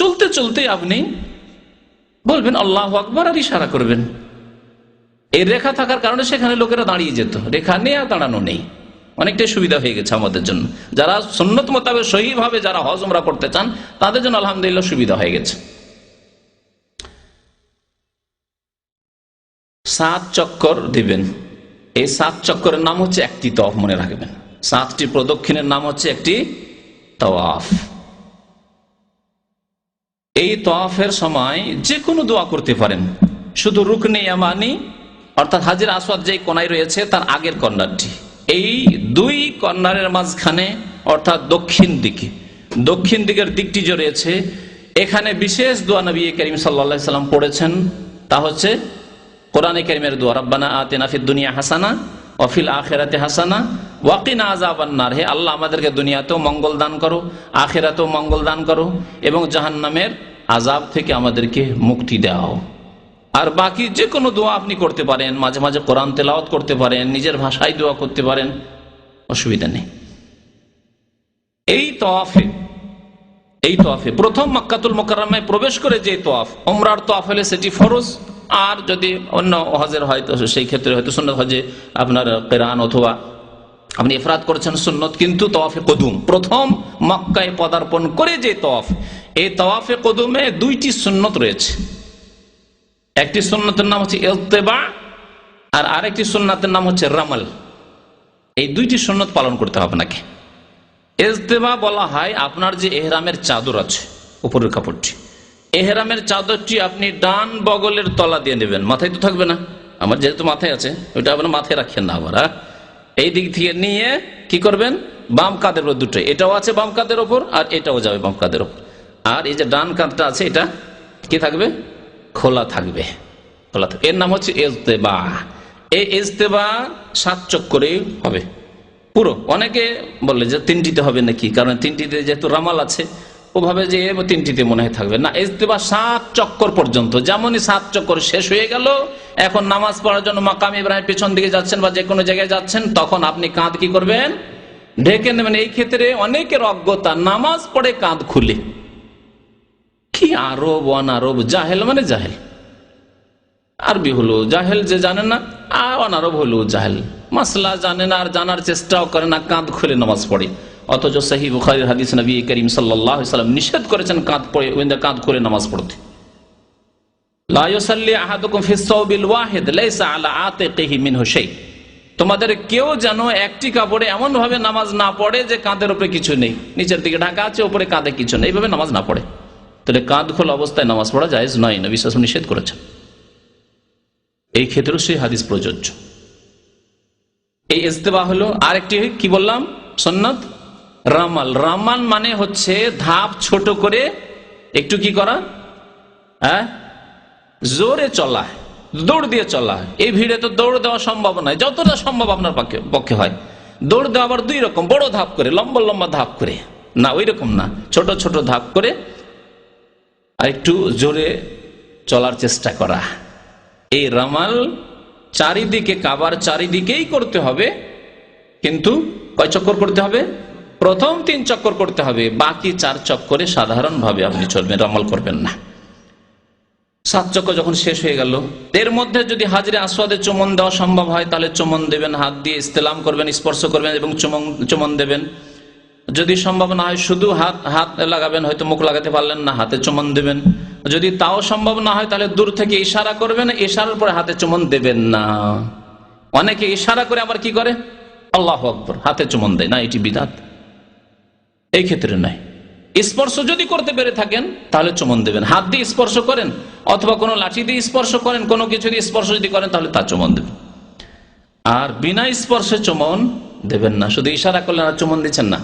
চলতে চলতে আপনি বলবেন আল্লাহু আকবার আর ইশারা করবেন। এই রেখা থাকার কারণে সেখানে লোকেরা দাঁড়িয়ে যেত, রেখা নেই আর দাঁড়ানো নেই, অনেকটাই সুবিধা হয়ে গেছে আমাদের জন্য। যারা সুন্নত মোতাবেক সহিভাবে যারা হজ উমরা করতে চান তাদের জন্য আলহামদুলিল্লাহ সুবিধা হয়ে গেছে। 7 চক্কর দিবেন। এই 7 চক্করের নাম হচ্ছে একটি তওয়াফ, মনে রাখবেন। 7টি প্রদক্ষিণের নাম হচ্ছে একটি তওয়াফ। এই তওয়াফের সময় যে কোনো দোয়া করতে পারেন, শুধু রুকনে ইয়ামানি অর্থাৎ হাজির আসওয়াদ যেই কোণায় রয়েছে তার আগের কর্নারটি, এই 2 কর্নারের মাঝখানে অর্থাৎ দক্ষিণ দিকের দিকটি যে রয়েছে, এখানে বিশেষ দোয়া নবী করিম সাল্লাল্লাহু আলাইহি সাল্লাম পড়েছেন। তা হচ্ছে কোরআনে কারীমের দোয়া, রব্বানা আতিনা ফিদ দুনিয়া হাসানা ওয়া ফিল আখিরাতি হাসানা ওয়া কিনা আযাবান নার। হে আল্লাহ, আমাদেরকে দুনিয়াতেও মঙ্গল দান করো, আখিরাতেও মঙ্গল দান করো এবং জাহান্নামের আযাব থেকে আমাদেরকে মুক্তি দাও। আর বাকি যে কোনো দোয়া আপনি করতে পারেন, মাঝে মাঝে কোরআন তেলাওয়াত করতে পারেন, নিজের ভাষায় দোয়া করতে পারেন, অসুবিধা নেই। এই তওয়াফে প্রথম মক্কাতুল মুকাররমায় প্রবেশ করে যে তওয়াফ, উমরার তওয়াফ হলে সেটি ফরজ, আর যদি অন্য হজের হয় তো সেই ক্ষেত্রে হয়তো সুন্নত হজে আপনার কিরান অথবা আপনি ইফরাদ করেছেন সুন্নত। কিন্তু তওয়াফে কুদুম, প্রথম মক্কায় পদার্পণ করে যে তওয়াফ, এই তওয়াফে কুদুমে 2টি সুন্নত রয়েছে। একটি সুন্নতের নাম হচ্ছে ইলতিবা আর আরেকটি সুন্নতের নাম হচ্ছে রামাল। এই 2টি সুন্নত পালন করতে হবে আপনাকে। ইলতিবা বলা হয় আপনার যে এহরামের চাদর আছে, উপরের কাপড়টি, এহরামের চাদরটি আপনি ডান বগলের তলা দিয়ে নেবেন, মাথায় তো থাকবে না। আমার যেহেতু মাথায় আছে, ওইটা আপনার মাথায় রাখেন না আবার। এই দিক থেকে নিয়ে কি করবেন, বাম কাঁধের উপর দুটোই, এটাও আছে বাম কাঁধের ওপর আর এটাও যাবে বাম কাঁধের ওপর। আর এই যে ডান কাঁধটা আছে এটা কি থাকবে, খোলা থাকবে। এর নাম হচ্ছে ইজতেবা। এই ইজতেবা 7 চক্করে হবে পুরো। অনেকে বলে যে 3টিতে হবে নাকি, কারণ 3টিতে যেহেতু রামাল আছে ওভাবে যে 3টিতে মনে হয় থাকবে না। ইজতেবা 7 চক্কর পর্যন্ত। যেমনই 7 চক্কর শেষ হয়ে গেল, এখন নামাজ পড়ার জন্য মাকাম ইব্রাহিম পেছন দিকে যাচ্ছেন বা যে কোনো জায়গায় যাচ্ছেন, তখন আপনি কাঁধ কি করবেন, ঢেকে নেবেন। এই ক্ষেত্রে অনেকের অজ্ঞতা, নামাজ পড়ে কাঁধ খুলে, কি আরব অনারব, জাহেল মানে জাহেল, আরবি হলো জাহেল, যে জানে না, আর অনারব হলো জাহেল, মাসলা জানে না আর জানার চেষ্টাও করে না, কাঁধ খুলে নামাজ পড়ে। অথচ সহিহ বুখারীর হাদিস নবী করিম সাল্লাল্লাহু আলাইহি ওয়াসাল্লাম নিষেধ করেছেন কাঁধ খুলে নামাজ পড়তে। লা ইউসাল্লি আহাদুকুম ফিস সাওবিল ওয়াহিদ লাইসা আলা আতিকিহি মিনহু শাই। তোমাদের কেউ যেন একটি কাপড়ে এমন ভাবে নামাজ না পড়ে যে কাঁধের উপরে কিছু নেই, নিচের দিকে ঢাকা আছে, উপরে কাঁধে কিছু নেই, এইভাবে নামাজ না পড়ে। তাহলে কাঁধ খোলা অবস্থায় নামাজ পড়া জায়েজ নয়, নবী সাল্লাল্লাহু আলাইহি ওয়াসাল্লাম নিষেধ করেছেন। এই ক্ষেত্রেও সেই হাদিস প্রযোজ্য। এই ইজতিবা হলো। আরেকটি কি বললাম, সুন্নাত রামাল। রামাল মানে হচ্ছে ধাপ ছোট করে একটু কি করা, জোরে চলা, দৌড় দিয়ে চলা। এই ভিড়ে তো দৌড় দেওয়া সম্ভব নয়, যতটা সম্ভব আপনার পক্ষে হয়। দৌড় দেওয়া আবার 2 রকম, বড় ধাপ করে, লম্বা লম্বা ধাপ করে না, ওই রকম না, ছোট ছোট ধাপ করে আর একটু জোরে চলার চেষ্টা করা। এই রামাল চারিদিকে, কাবার চারিদিকেই করতে হবে, কিন্তু কয় চক্কর করতে হবে, প্রথম 3 চক্কর করতে হবে, বাকি 4 চক্করে সাধারণভাবে আপনি চলবেন, রামাল করবেন না। 7 চক্কর যখন শেষ হয়ে গেল, এর মধ্যে যদি হাজরে আসওয়াদে চুমন দেওয়া সম্ভব হয় তাহলে চুমন দেবেন, হাত দিয়ে ইস্তেলাম করবেন, স্পর্শ করবেন এবং চুমন দেবেন। যদি সম্ভব না হয় শুধু হাত লাগাবেন, হয়তো মুখ লাগাতে পারলেন না, হাতে চুমন দেবেন। যদি তাও সম্ভব না হয় তাহলে দূর থেকে ইশারা করবেন, ইশারার পরে হাতে চুমন দেবেন না। অনেকে ইশারা করে আবার কি করে, আল্লাহু আকবার, হাতে চুমন দেয় না, এটি বিদআত। এই ক্ষেত্রে নয়। স্পর্শ যদি করতে পেরে থাকেন তাহলে চুমন দেবেন, হাত দিয়ে স্পর্শ করেন অথবা কোনো লাঠি দিয়ে স্পর্শ করেন, কোনো কিছু দিয়ে স্পর্শ যদি করেন তাহলে তা চুমন দেবেন। আর বিনা স্পর্শে চুমন দেবেন না, শুধু ইশারা করলেন আর চুমন দিচ্ছেন না,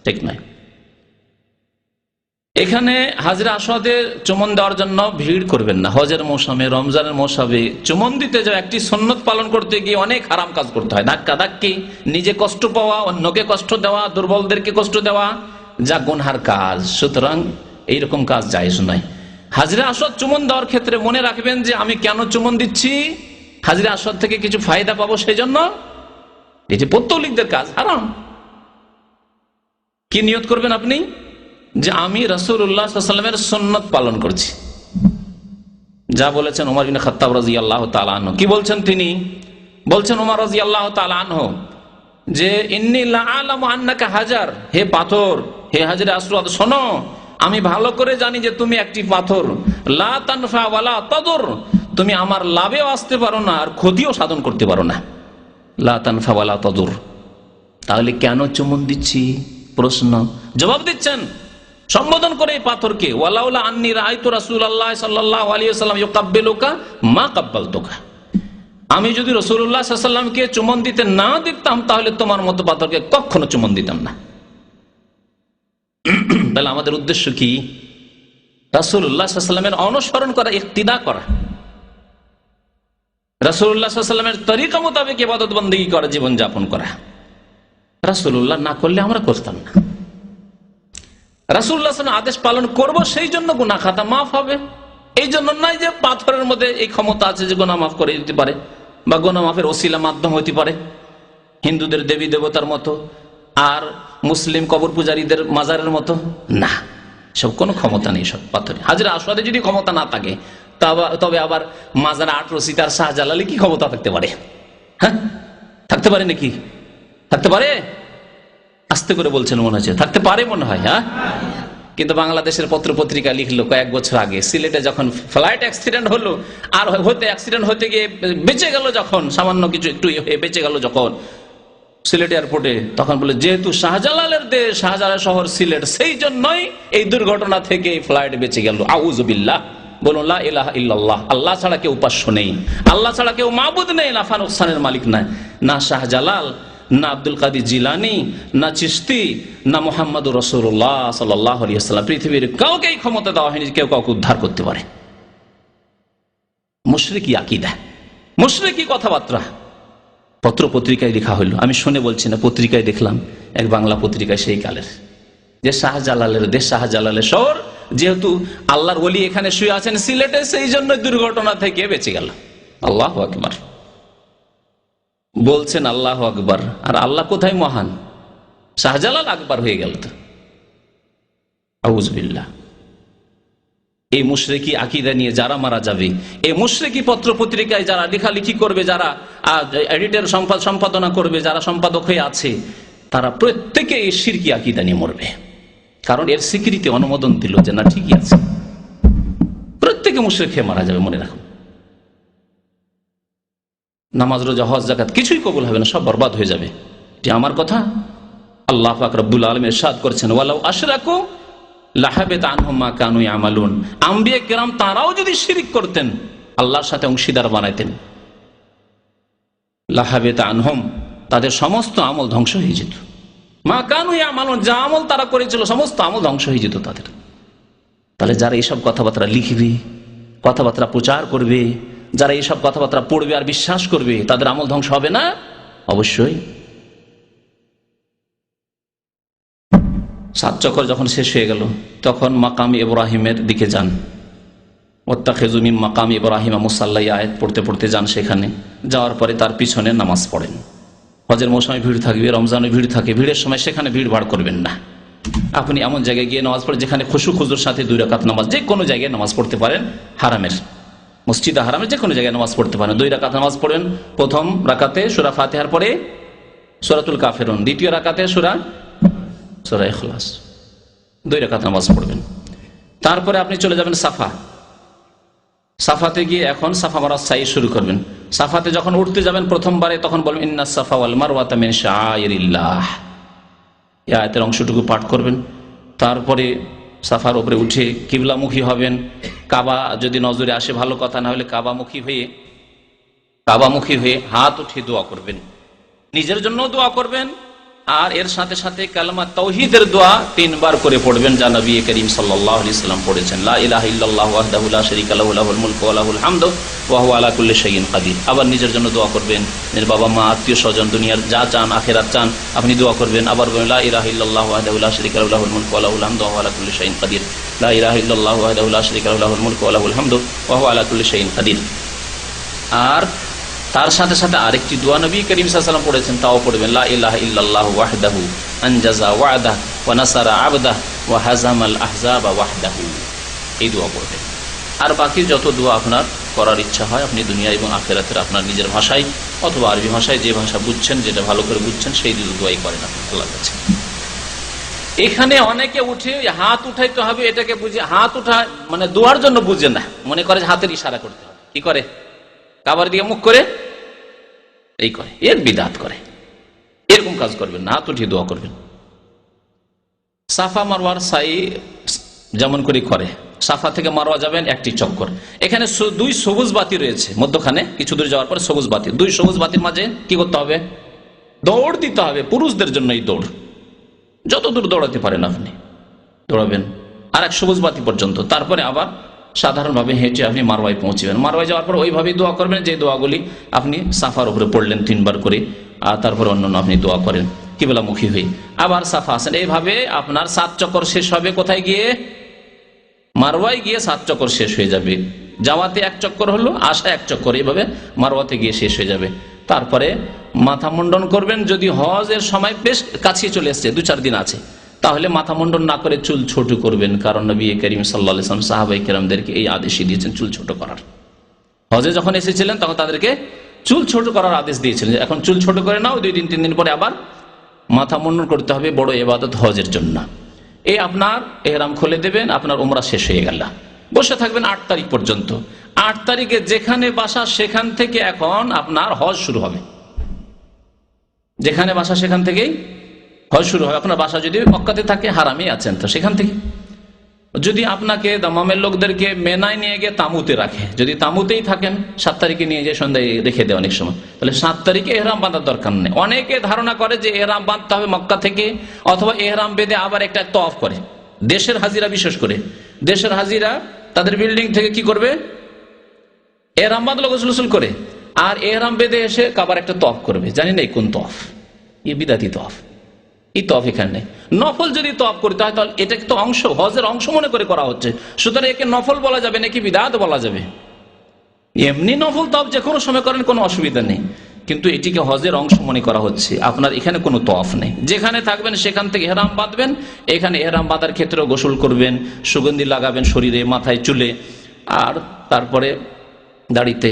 ঠিক নয়। এখানে হাজরে আসওয়াদে চুমন দেওয়ার জন্য ভিড় করবেন না। হজের মৌসুমে, রমজানের মৌসুমে চুমন দিতে যাওয়া, একটি সুন্নত পালন করতে গিয়ে অনেক হারাম কাজ করতে হয়, ধাক্কা ধাক্কি, নিজে কষ্ট পাওয়া, অন্যকে কষ্ট দেওয়া, দুর্বলদেরকে কষ্ট দেওয়া, যা গুনহার কাজ। সুতরাং এইরকম কাজ জায়েজ নয়। হাজরে আসওয়াদ চুমন দেওয়ার ক্ষেত্রে মনে রাখবেন যে আমি কেন চুমন দিচ্ছি, হাজরে আসওয়াদ থেকে কিছু ফায়দা পাবো সেই জন্য। এটি পৌত্তলিকদের কাজ, হারাম। কি নিয়ত করবেন আপনি? যে আমি রাসূলুল্লাহ সাল্লাল্লাহু আলাইহি ওয়াসাল্লামের সুন্নাত পালন করছি, যা বলেছেন ওমর ইবনে খাত্তাব রাদিয়াল্লাহু তাআলা আনহু। কি বলছেন তিনি? বলছেন ওমর রাদিয়াল্লাহু তাআলা আনহু যে ইন্নী লাআলামু আন্নাকা হাজার, হে পাথর, হে হাজরে আসওয়াদ, শোনো, আমি ভালো করে জানি যে তুমি একটি পাথর, লা তানফা ওয়ালা তাদুর, তুমি আমার লাভেও আসতে পারো না আর ক্ষতিও সাধন করতে পারো না। লা তানফা ওয়ালা তাদুর। তাহলে কেন চুমন দিচ্ছি? প্রশ্ন। জবাব দিচ্ছেন সম্বোধন করে এই পাথরকে, ওয়ালাউলা আন্নী রাআইতু রাসূলুল্লাহ সাল্লাল্লাহু আলাইহি ওয়াসাল্লাম ইউকাব্বিলুকা মা কাব্বালতুকা। আমি যদি রাসূলুল্লাহ সাল্লাল্লাহু আলাইহি ওয়াসাল্লামকে চুমন দিতে না দিতাম তাহলে তোমার মতো পাথরকে কখনো চুমন দিতাম না। তাহলে আমাদের উদ্দেশ্য কি? রাসূলুল্লাহ সাল্লাল্লাহু আলাইহি ওয়াসাল্লামের অনুসরণ করা, ইক্তিদা করা, রাসূলুল্লাহ সাল্লাল্লাহু আলাইহি ওয়াসাল্লামের তরিকা মোতাবেক ইবাদত বন্দেগী করা, জীবন যাপন করা। রাসূলুল্লাহ না করলে আমরা করতাম না। রাসূলুল্লাহ সাল্লাল্লাহু আলাইহি ওয়াসাল্লামের আদেশ পালন করব, সেই জন্য গুনাহ খাতা মাফ হবে। এই জন্য নয় যে পাথরের মধ্যে এই ক্ষমতা আছে যে গুনাহ মাফ করে দিতে পারে বা গুনাহ মাফের ওসিলা মাধ্যম হতে পারে, হিন্দুদের দেবী দেবতার মতো আর মুসলিম কবর পূজারীদের মাজারের মতো না, সব কোনো ক্ষমতা নেই সব পাথরে। হাজরে আসওয়াদে যদি ক্ষমতা না থাকে তবে আবার মাজারে 18 সিতার শাহজালালে কি ক্ষমতা থাকতে পারে? হ্যাঁ, থাকতে পারে নাকি? থাকতে পারে? আস্তে করে বলছেন মনে হচ্ছে থাকতে পারে মনে হয়। হ্যাঁ, কিন্তু বাংলাদেশের পত্র পত্রিকা লিখলো কয়েক বছর আগে সিলেটে যখন ফ্লাইট অ্যাক্সিডেন্ট হলো, আর অ্যাক্সিডেন্ট হতে গিয়ে বেঁচে গেল, যখন সামান্য কিছু একটু বেঁচে গেল যখন সিলেট এয়ারপোর্টে, তখন বলে যেহেতু শাহজালালের দেশ, শাহজালাল শহর সিলেট, সেই জন্যই এই দুর্ঘটনা থেকে এই ফ্লাইট বেঁচে গেল। আউযু বিল্লাহ। বলুন লা ইলাহা ইল্লাল্লাহ। আল্লাহ ছাড়া কেউ উপাস্য নেই, আল্লাহ ছাড়া কেউ মাবুদ নেই, নাফা নুকসানের মালিক নাই, না শাহজালাল, না আব্দুল কাদের জিলানী, না চিশতি, না মুহাম্মদুর রাসূলুল্লাহ সাল্লাল্লাহু আলাইহি ওয়াসাল্লাম। পৃথিবীর কাউকে এই ক্ষমতা দেওয়া হয়নি কেউ কাউকে উদ্ধার করতে পারে। মুশরিকি আকীদা, মুশরিকি কথাবার্তা পত্র পত্রিকায় লেখা হইল। আমি শুনে বলছি না, পত্রিকায় দেখলাম, এক বাংলা পত্রিকায় সেই কালের, যে শাহজালালের দেশ, শাহজালালের শহর, যেহেতু আল্লাহর ওলি এখানে শুয়ে আছেন সিলেটে, সেই জন্য দুর্ঘটনা থেকে বেঁচে গেল। আল্লাহু আকবার বলছেন, আল্লাহু আকবার। আর আল্লাহ কোথায় মহান? শাহজালাল আকবার হয়ে গেল তো। আউযু বিল্লাহ। এই মুশরিকি আকীদা নিয়ে যারা মারা যাবে, এই মুশরিকি পত্র পত্রিকায় যারা লেখালেখি করবে, যারা এডিটর সম্পাদনা করবে, যারা সম্পাদক হয়ে আছে, তারা প্রত্যেকে এই শিরকি আকীদা নিয়ে মরবে। কারণ এর স্বীকৃতি অনুমোদন দিল যে না, ঠিকই আছে, প্রত্যেকে মুশরিক হয়ে মারা যাবে। মনে রাখুন, নামাজ, রোজা, হজ, যাকাত কিছুই কবুল হবে না, সব বরবাদ হয়ে যাবে। এটি আমার কথা। আল্লাহ পাক রব্বুল আলামিন ইরশাদ করেছেন, ওয়ালাউ আশরাকু লাহাবিতা আনহুম মা কানু ইয়ামালুন। আম্বিয়া কিরাম তারাও যদি শিরক করতেন, আল্লাহর সাথে অংশীদার বানাইতেন, লাহাবিতা আনহুম, তাদের সমস্ত আমল ধ্বংস হয়ে যেত। মা কানু ইয়ামালুন, যা আমল তারা করেছিল সমস্ত আমল ধ্বংস হয়ে যেত তাদের। তাহলে যারা এইসব কথাবার্তা লিখবে, কথাবার্তা প্রচার করবে, যারা এইসব কথাবার্তা পড়বে আর বিশ্বাস করবে, তাদের আমল ধ্বংস হবে না? অবশ্যই। 7 চক্কর যখন শেষ হয়ে গেল, তখন মাকাম ইব্রাহিমের দিকে যান। ওয়াত্তাখিযু মিন মাকাম ইব্রাহিম মুসাল্লা, আয়াত পড়তে পড়তে যান সেখানে। যাওয়ার পরে তার পিছনে নামাজ পড়েন। হজের মৌসুমে ভিড় থাকবে, রমজানে ভিড় থাকে, ভিড়ের সময় সেখানে ভিড় ভাড় করবেন না। আপনি এমন জায়গায় গিয়ে নামাজ পড়ে যেখানে খুশু খুজুর সাথে 2 রাকাত নামাজ, যে কোনো জায়গায় নামাজ পড়তে পারেন, হারামের, মসজিদে হারামের যে কোনো জায়গায় নামাজ পড়তে পারেন। 2 রাকাত নামাজ পড়বেন। প্রথম রাকাতে সূরা ফাতিহার পরে সূরাতুল কাফিরুন, দ্বিতীয় রাকাতে সূরা ইখলাস, 2 রাকাত নামাজ পড়বেন। তারপরে আপনি চলে যাবেন সাফাতে গিয়ে এখন সাফা মারার সাই শুরু করবেন। সাফাতে যখন উঠতে যাবেন প্রথমবারে, তখন বলবেন ইন্নাস সাফা ওয়াল মারওয়াতা মিন শাআইরিল্লাহ, এই আয়াতের অংশটুকু পাঠ করবেন। তারপরে সাফার উপরে উঠে কিবলামুখী হবেন। কাবা যদি নজরে আসে ভালো কথা, না হলে কাবামুখী হয়ে হাত উঠিয়ে দোয়া করবেন, নিজের জন্য দোয়া করবেন, আর এর সাথে সাথে কালেমা তাওহীদের দোয়া 3 বার করে পড়বেন, যা নবী করিম সাল্লাল্লাহু আলাইহি ওয়াসাল্লাম পড়েছেন। লা ইলাহা ইল্লাল্লাহু ওয়াহদাহু লা শারীকা লাহু লাহুল মুলকু ওয়া লাহুল হামদু ওয়া হুয়া আলা কুল্লি শাইইন কাদির। আবার নিজের জন্য দোয়া করবেন, নিজের বাবা মা, আত্মীয় স্বজন, দুনিয়ার যা চান, আখিরাত চান, আপনি দোয়া করবেন। আবার বলেন লা ইলাহা ইল্লাল্লাহু ওয়াহদাহু লা শারীকা লাহু লাহুল মুলকু ওয়া লাহুল হামদু ওয়া হুয়া আলা কুল্লি শাইইন কাদির। লা ইলাহা ইল্লাল্লাহু ওয়াহদাহু লা শারীকা লাহু লাহুল মুলকু ওয়া লাহুল হামদু ওয়া হুয়া আলা কুল্লি শাইইন কাদির। আর তার সাথে সাথে আরেকটি দোয়া নবী করিম সাল্লাল্লাহু আলাইহি ওয়াসাল্লাম পড়েছেন, তাও পড়বেন, লা ইলাহা ইল্লাল্লাহু ওয়াহদাহু আনজাযা ওয়া'দাহু ওয়া নাসারা আবদাহ ওয়া হাজামাল আহজাবা ওয়াহদাহু। এই দোয়া পড়বেন। আর বাকি যত দোয়া আপনার করার ইচ্ছা হয় আপনি দুনিয়া এবং আখিরাতের আপনার নিজের ভাষায় অথবা আরবি ভাষায় যে ভাষা বুঝছেন, যেটা ভালো করে বুঝছেন, সেই দোয়াই করেন আপনি আল্লাহর কাছে। এখানে অনেকে উঠে হাত উঠাইতে হবে এটাকে বুঝে, হাত উঠায় মানে দোয়ার জন্য বুঝে না, মনে করে হাতের ইশারা করতে হবে। কি করে? কাবার দিকে মুখ করে এই করে, এর বিদাত করে। এরকম কাজ করবেন না, হাত উঠিয়ে দোয়া করবেন। সাফা মারওয়ার সাই যেমন করে সাফা থেকে মারওয়া যাবেন একটি চক্কর। এখানে দুই সবুজ বাতি রয়েছে, মধ্যখানে কিছু দূর যাওয়ার পরে সবুজ বাতি, দুই সবুজ বাতির মাঝে কি করতে হবে? দৌড় দিতে হবে। পুরুষদের জন্য এই দৌড়, যত দূর দৌড়াতে পারেন আপনি দৌড়াবেন আর এক সবুজ বাতি পর্যন্ত। তারপরে আবার সাধারণভাবে হেঁটে আপনি মারওয়ায় পৌঁছবেন। মারওয়ায় যাওয়ার পর ওইভাবেই দোয়া করবেন যে দোয়াগুলি আপনি সাফার উপরে পড়লেন 3 বার করে, আর তারপরে অন্যান্য আপনি দোয়া করেন কিবলামুখী হয়ে। আবার সাফা আসেন, এইভাবে আপনার 7 চক্কর শেষ হবে। কোথায় গিয়ে? মারওয়ায় গিয়ে 7 চক্কর শেষ হয়ে যাবে। যাওয়াতে 1 চক্কর হলো, আসা 1 চক্কর, এইভাবে মারওয়াতে গিয়ে শেষ হয়ে যাবে। তারপরে মাথা মুন্ডন করবেন। যদি হজের সময় বেশ কাছে চলে এসছে, 2-4 দিন আছে, তাহলে মাথা মুন্ডন না করে চুল ছোট করবেন। কারণ নবী করিম সাল্লাল্লাহু আলাইহি ওয়াসাল্লাম সাহাবায়ে কেরামদেরকে এই আদেশই দিয়েছেন চুল ছোট করার। হজে যখন এসেছিলেন তখন তাদেরকে চুল ছোট করার আদেশ দিয়েছিলেন। এখন চুল ছোট করে নাও, 2 দিন 3 দিন পরে আবার মাথা মুন্ডন করতে হবে, বড় ইবাদত হজের জন্য। এই আপনার ইহরাম খুলে দেবেন, আপনার উমরা শেষ হয়ে গেল। বসে থাকবেন 8 তারিখ পর্যন্ত। 8 তারিখে যেখানে বাসা সেখান থেকে এখন আপনার হজ শুরু হবে। যেখানে বাসা সেখান থেকেই হজ শুরু হবে। আপনার বাসা যদি মক্কাতে থাকে, হারামে আছেন, তো সেখান থেকে। যদি আপনাকে দামামের লোকদেরকে মেনায় নিয়ে গিয়ে তাঁবুতে রাখে, যদি তাঁবুতেই থাকেন, 7 তারিখে নিয়ে গিয়ে সন্ধ্যায় রেখে দেয় অনেক সময়, তাহলে 7 তারিখে এহরাম বাঁধার দরকার নেই। অনেকে ধারণা করে যে এহরাম বাঁধতে হবে মক্কা থেকে, অথবা এহরাম বেঁধে আবার একটা তওয়াফ করে। দেশের হাজিরা, বিশেষ করে দেশের হাজিরা তাদের বিল্ডিং থেকে কি করবে? এহরাম বাঁধলো গোসল করে, আর এহরাম বেঁধে এসে আবার একটা তওয়াফ করবে। জানি না কোন তওয়াফ, এই বিদাতি তওয়াফ। এই তওয়াফ এখানে নেই। নফল যদি তওয়াফ করতে হয় তাহলে এটা তো অংশ, হজের অংশ মনে করে করা হচ্ছে, সুতরাং একে নফল বলা যাবে নাকি বিদআত বলা যাবে? এমনি নফল তওয়াফ যে কোনো সময় করেন, কোনো অসুবিধা নেই, কিন্তু এটিকে হজের অংশ মনে করা হচ্ছে। আপনার এখানে কোনো তওয়াফ নেই। যেখানে থাকবেন সেখান থেকে ইহরাম বাঁধবেন। এখানে ইহরাম বাঁধার ক্ষেত্রেও গোসল করবেন, সুগন্ধি লাগাবেন শরীরে, মাথায়, চুলে, আর তারপরে দাড়িতে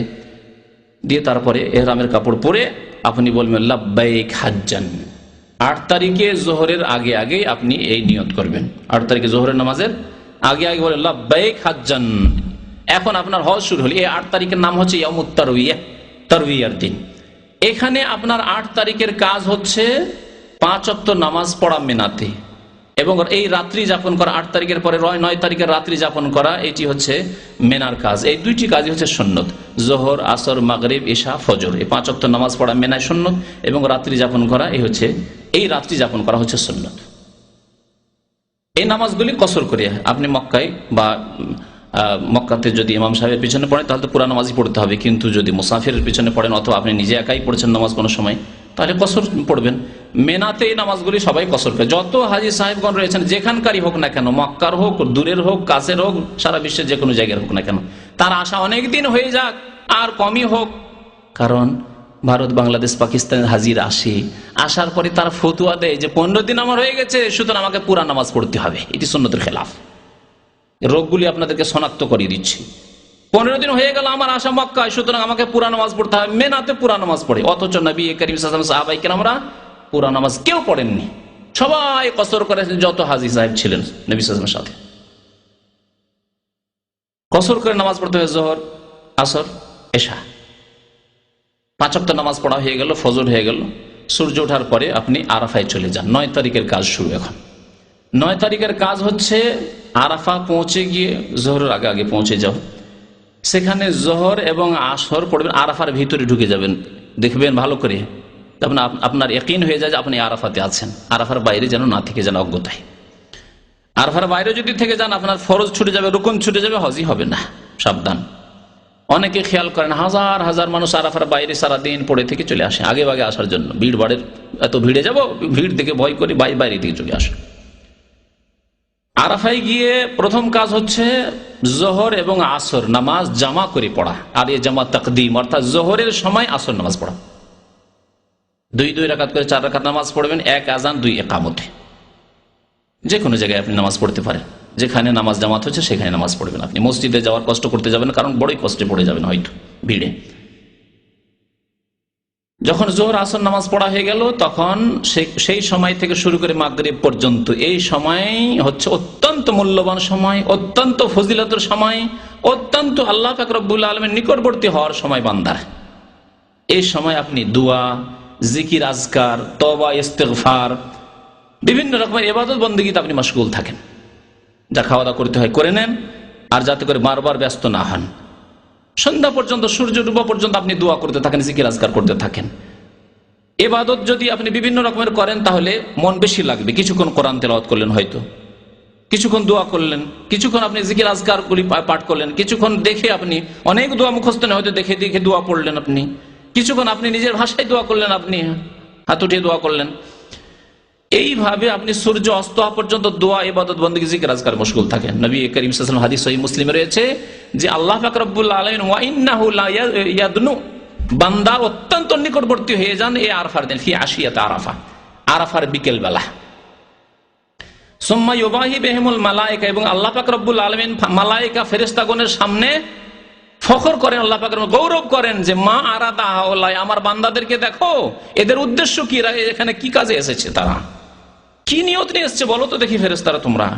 দিয়ে, তারপরে ইহরামের কাপড় পরে আপনি বলবেন লাব্বাইক হাজ্জান। 8 তারিখে জোহরের আগে আগে আপনি এই নিয়ত করবেন। 8 তারিখে জোহরের নামাজের আগে আগে বলে লাব্বাইক হাজ্জান। এখন আপনার হজ শুরু হল। এই 8 তারিখের নাম হচ্ছে ইয়ামুত তারউইয়াহ, তারউইয়ার দিন। এখানে আপনার 8 তারিখের কাজ হচ্ছে 5 ওয়াক্ত নামাজ পড়া মিনাতে, এবং এই রাত্রি যাপন করা। 8 তারিখের পরে 9 তারিখের রাত্রি যাপন করা, এটি হচ্ছে মেনার কাজ। এই 2টি কাজই হচ্ছে সুন্নত। জোহর, আসর, মাগরিব, ইশা, ফজর, এই 5 ওয়াক্ত নামাজ পড়া মেনায় সুন্নত, এবং রাত্রি যাপন করা এই রাত্রি যাপন করা হচ্ছে সুন্নত। এই নামাজগুলি কসর করে আপনি মক্কায় বা মক্কাতে যদি ইমাম সাহেবের পিছনে পড়েন তাহলে তো পুরা নামাজই পড়তে হবে, কিন্তু যদি মুসাফিরের পিছনে পড়েন অথবা আপনি নিজে একাই পড়ছেন নামাজ কোনো সময়, তাহলে কসর পড়বেন। মেনাতে এই নামাজগুলি সবাই কসর করে। যত হাজি সাহেবগণ রয়েছেন, যেখানকারই হোক না কেন, মক্কার হোক, দূরের হোক, কাছের হোক, সারা বিশ্বের যে কোনো জায়গার হোক না কেন, তার আশা অনেক দিন হয়ে যাক আর কমই হোক, কারণ ভারত, বাংলাদেশ, পাকিস্তানের হাজির আসার পরে তারা ফতুয়া দেয় যে 15 দিন আমার হয়ে গেছে, সুতরাং আমাকে পুরা নামাজ পড়তে হবে। এটি সুন্নতের খেলাফ। রোগগুলি আপনাদেরকে শনাক্ত করিয়ে দিচ্ছি। 15 দিন হয়ে গেল আমার আশা মক্কায়, সুতরাং আমাকে পুরা নামাজ পড়তে হবে। মেনাতে পুরা নামাজ পড়ে, অথচ নবী করিম সাল্লাল্লাহু আলাইহি ওয়াসাল্লাম, সাহাবায়ে কেরামরা পুরা নামাজ কেউ পড়েননি। সবাই কসর করেছেন, যত হাজি সাহেব ছিলেন নবী সাল্লাল্লাহু আলাইহি ওয়াসাল্লামের সাথে। কসর করে নামাজ পড়তে হবে। জোহর, আসর, এশা, 5 ওয়াক্ত নামাজ পড়া হয়ে গেল, ফজর হয়ে গেল। সূর্য ওঠার পরে আপনি আরাফায় চলে যান। 9 তারিখের কাজ শুরু। এখন 9 তারিখের কাজ হচ্ছে আরাফা পৌঁছে গিয়ে জোহরের আগে আগে পৌঁছে যাও। সেখানে জোহর এবং আসর পড়বেন, আরাফার ভিতরে ঢুকে যাবেন। দেখবেন ভালো করে, আপনার ইয়াকিন হয়ে যায় যে আপনি আরাফাতে আছেন। আরাফার বাইরে যেন না থেকে যান অজ্ঞতায়। আরাফার বাইরে যদি থেকে যান আপনার ফরজ ছুটে যাবে, রুকুন ছুটে যাবে, হজই হবে না। সাবধান। অনেকে খেয়াল করেন, হাজার হাজার মানুষ আরাফার বাইরে সারাদিন পড়ে থেকে চলে আসে আগে ভাগে আসার জন্য। ভিড় বাড়ের, এত ভিড়ে যাব, ভিড় দেখে ভয় করে বাইরে থেকে চলে আসে। আরাফায় গিয়ে প্রথম কাজ হচ্ছে জোহর এবং আসর নামাজ জামা করে পড়া। আর এই জামা তাকদিম, অর্থাৎ জোহরের সময় আসর নামাজ পড়া। 2 রাকাত করে 4 রাকাত নামাজ পড়বেন, 1 আযান 2 ইকামতে। যে কোনো জায়গায় আপনি নামাজ পড়তে পারেন, যেখানে নামাজ জামাত হচ্ছে সেখানে নামাজ পড়বেন। আপনি মসজিদে যাওয়ার কষ্ট করতে যাবেন, কারণ বড়ই কষ্টে পড়ে যাবেন হয়তো ভিড়ে। যখন জোহর আসর নামাজ পড়া হয়ে গেল, তখন সেই সময় থেকে শুরু করে মাগরিব পর্যন্ত এই সময় হচ্ছে অত্যন্ত মূল্যবান সময়, অত্যন্ত ফজিলতের সময়, অত্যন্ত আল্লাহ পাক রব্বুল আলামিনের নিকটবর্তী হওয়ার সময় বান্দার। এই সময় আপনি দুয়া, জিকির, আজকার, তওবা, ইস্তিগফার, বিভিন্ন রকমের ইবাদত বন্দেগীতে আপনি মশগুল থাকেন। যা খাওয়া দাওয়া করতে হয় করে নেন, আর যাতে করে বারবার ব্যস্ত না হন। সন্ধ্যা পর্যন্ত, সূর্য ডুবা পর্যন্ত আপনি দোয়া করতে থাকেন, জিকির আজকার করতে থাকেন। ইবাদত যদি আপনি বিভিন্ন রকমের করেন তাহলে মন বেশি লাগবে। কিছুক্ষণ কোরআন তেলাওয়াত করলেন, হয়তো কিছুক্ষণ দোয়া করলেন, কিছুক্ষণ আপনি জিকির আজকার গুলি পাঠ করলেন, কিছুক্ষণ দেখে আপনি অনেক দোয়া মুখস্থ নেই, হয়তো দেখে দেখে দোয়া পড়লেন, আপনি কিছুক্ষণ আপনি নিজের ভাষায় দোয়া করলেন, আপনি হাত উঠিয়ে দোয়া করলেন। এইভাবে আপনি সূর্য অস্ত হওয়া পর্যন্ত দোয়া, ইবাদত, বন্দেগী, জিকির আজকার মশগুল থাকেন। নবী করিম সাল্লাল্লাহু আলাইহি ওয়াসাল্লাম হাদিস সহিহ মুসলিমে রয়েছে যে আল্লাহ পাক রব্বুল আলামিন ওয়া ইন্নাহু লা ইয়াদনু, বান্দা অত্যন্ত নিকটবর্তী হয়ে যান এই আরাফার দিন, ফি আশিয়াত আরাফা, আরাফার বিকেল বেলা। সুম্মা ইউবাহি বিহিমুল মালায়েকা, এবং আল্লাহ পাক রব্বুল আলামিন মালায়েকা ফেরেশতাগণের সামনে ফখর করেন, আল্লাহ পাক গৌরব করেন যে মা আরাদা হাওলাই, আমার বান্দাদেরকে দেখো, এদের উদ্দেশ্য কি, এখানে কি কাজে এসেছে, তারা কি নিয়ত নিয়ে এসছে বলো তো দেখি ফেরেশতারা তোমরা।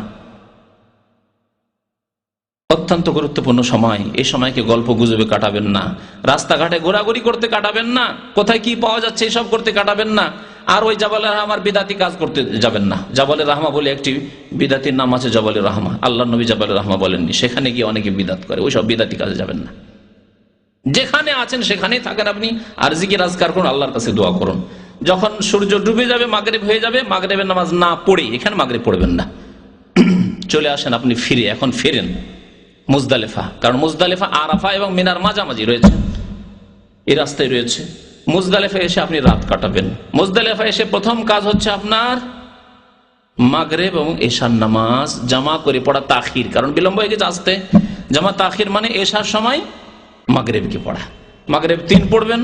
অত্যন্ত গুরুত্বপূর্ণ সময়। এই সময়কে গল্প গুজবে কাটাবেন না, রাস্তাঘাটে ঘোরাঘুরি করতে কাটাবেন না, কোথায় কি পাওয়া যাচ্ছে এসব করতে কাটাবেন না। আর ওই জাবালের রাহমার বিদাতি কাজ করতে যাবেন না। জাবালের রাহমা বলে একটি বিদাতির নাম আছে, জাবালের রাহমা, আল্লাহ নবী জাবালের রাহমা বলেননি, সেখানে গিয়ে অনেকে বিদাত করে, ওইসব বিদাতি কাজে যাবেন না। যেখানে আছেন সেখানেই থাকেন আপনি, আর জিকির আজকার করুন, আল্লাহর কাছে দোয়া করুন। যখন সূর্য ডুবে যাবে, মাগরিব হয়ে যাবে, মাগরিবের নামাজ না পড়ে এখানে মাগরিব পড়বেন না, চলে আসেন আপনি ফিরে, এখন ফেরেন মুজদালিফা, কারণ মুজদালিফা আরাফা এবং মিনার মাঝামাঝি রয়েছে, এই রাস্তায় রয়েছে। মুজদালিফা এসে আপনি রাত কাটাবেন। মুজদালিফা এসে প্রথম কাজ হচ্ছে আপনার মাগরিব এবং এশার নামাজ জামা করে পড়া, তাখির, কারণ বিলম্ব হয়ে গেছে আসতে। জামা তাখির মানে এশার সময় মাগরিবকে পড়া। মাগরিব 3 পড়বেন,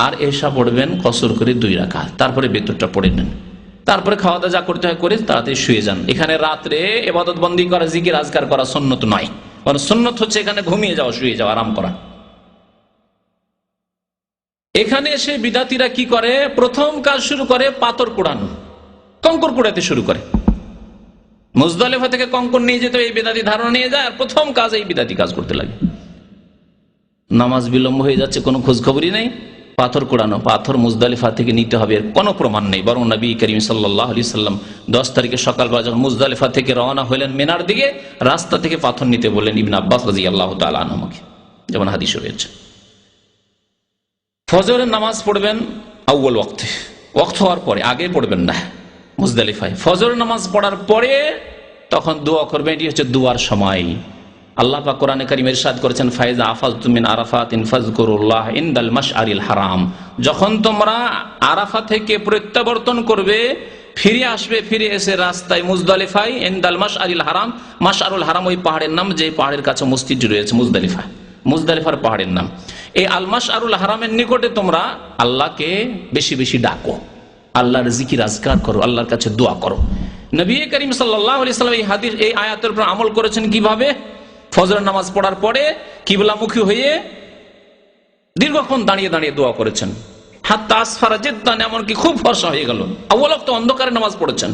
আর এশা পড়বেন কসর করে 2 রাকাত, তারপরে বেতরটা পড়ে নেন, তারপরে খাওয়া দাওয়া যা করতে হয় করে তাড়াতাড়ি শুয়ে যান। এখানে রাত্রে ইবাদত বন্দি করা, জিকির আজকার করা সুন্নত নয়, কারণ সুন্নত হচ্ছে এখানে ঘুমিয়ে যাওয়া, শুয়ে যাওয়া, আরাম করা। এখানে এসে বিদাতিরা কি করে, প্রথম কাজ শুরু করে পাথর কুড়ানো, কঙ্কর কুড়াতে শুরু করে। মুজদালিফা থেকে কঙ্কর নিয়ে যেতে এই বিদাতি ধারণা নিয়ে যায়, আর প্রথম কাজ এই বিদাতি কাজ করতে লাগে। নামাজ বিলম্ব হয়ে যাচ্ছে, কোনো খোঁজ খবরই নেই, পাথর কুড়ানো। পাথর মুজদালিফা থেকে নিতে হবে এর কোনো প্রমাণ নেই, বরং নবী করিম সাল্লাল্লাহু আলাইহি সাল্লাম 10 তারিখে সকালবেলা যখন মুজদালিফা থেকে রওনা হলেন মিনার দিকে, রাস্তা থেকে পাথর নিতে বললেন ইবনে আব্বাস রাদিয়াল্লাহু তাআলা আনহুকে, যেমন হাদিসে রয়েছে। ফজরের নামাজ পড়বেন আউয়াল ওয়াক্তে, ওয়াক্ত হওয়ার পরে, আগে পড়বেন না মুজদালিফায়। ফজরের নামাজ পড়ার পরে তখন দোয়া করবেন, এটি হচ্ছে দোয়ার সময়। আল্লাহ পাক কোরআনে কারীমে ইরশাদ করেছেন ফাইজা আফাজতুম মিন আরাফাতিন ফাযকুরুল্লাহ ইনদাল মাশআরিল হারাম, যখন তোমরা আরাফা থেকে প্রত্যাবর্তন করবে, ফিরে আসবে, ফিরে এসে রাস্তায় মুজদালিফায় ইনদাল মাশআরিল হারাম, মাশআরুল হারাম ওই পাহাড়ের নাম যে পাহাড়ের কাছে মসজিদটি রয়েছে মুজদালিফা, মুজদালিফার পাহাড়ের নাম। এই আল মাশআরুল হারামের নিকটে তোমরা আল্লাহকে বেশি বেশি ডাকো, আল্লাহর জিকির আজকার করো, আল্লাহর কাছে দোয়া করো। নবী করিম সাল্লাল্লাহু আলাইহি সাল্লাম এই হাদিস, এই আয়াতের উপর আমল করেছেন কিভাবে? ফজরের নামাজ পড়ার পরে কিবলামুখী হয়ে দীর্ঘক্ষণ দাঁড়িয়ে দাঁড়িয়ে দোয়া করেছেন, হাত্তা আসফারা জিদ্দান, এমনকি খুব ফর্সা হয়ে গেল। আউয়াল ওয়াক্তে অন্ধকারে নামাজ পড়েছেন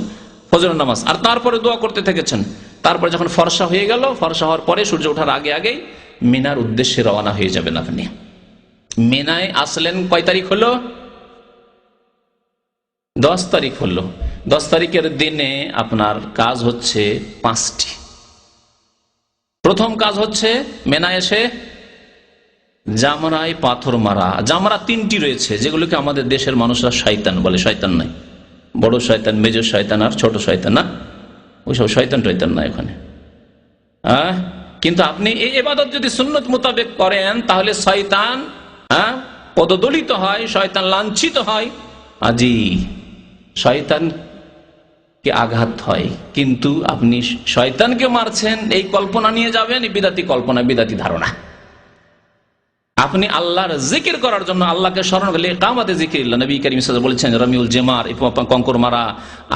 ফজরের নামাজ, আর তারপরে দোয়া করতে থেকেছেন। তারপরে যখন ফর্সা হয়ে গেল, ফর্সা হওয়ার পরে সূর্য ওঠার আগে আগেই মিনার উদ্দেশ্যে রওনা হয়ে যাবেন আপনি। মিনায় আসলেন কয় তারিখ হলো? 10 তারিখ হলো। 10 তারিখের দিনে আপনার কাজ হচ্ছে 5টি। প্রথম কাজ হচ্ছে মেনায় এসে জামরায় পাথর মারা। জামরা 3টি রয়েছে, যেগুলোকে আমাদের দেশের মানুষরা শয়তান বলে। শয়তান নাই, বড় শয়তান, মেজর শয়তান আর ছোট শয়তান, না ওইসব শয়তান টয়তান না এখানে। কিন্তু আপনি এই ইবাদত যদি সুন্নত মোতাবেক করেন তাহলে শয়তান পদদলিত হয়, শয়তান লাঞ্ছিত হয়, আজি শয়তান আঘাত হয়। কিন্তু আপনি শয়তানকে মারছেন এই কল্পনা নিয়ে যাবেন, বিদাতি কল্পনা, বিদাতি ধারণা। আপনি আল্লাহর জিকির করার জন্য আল্লাহকে স্মরণ করলে কামাতে জিকিরিল্লাহ, নবী করিম সাল্লাল্লাহু আলাইহি ওয়াসাল্লাম বলেছেন রামিউল জেমার, কঙ্কর মারা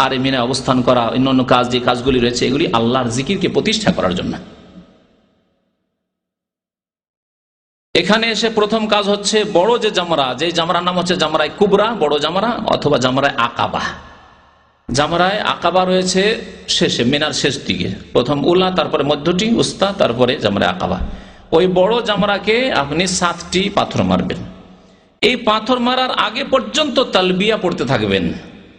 আর মিনা অবস্থান করা, অন্যান্য কাজ যে কাজগুলি রয়েছে এগুলি আল্লাহর জিকিরকে প্রতিষ্ঠা করার জন্য। এখানে এসে প্রথম কাজ হচ্ছে বড় যে জামরা, যে জামরার নাম হচ্ছে জামরায়ে কুবরা, বড় জামরা, অথবা জামরায়ে আকাবা। জামরায়ে আকাবা রয়েছে শেষে, মিনার শেষ দিকে, প্রথম উলা, তারপরে মধ্যটি উস্তা, তারপরে জামরায়ে আকাবা। ওই বড় জামরাকে আপনি 7টি পাথর মারবেন। এই পাথর মারার আগে পর্যন্ত তালবিয়া পড়তে থাকবেন।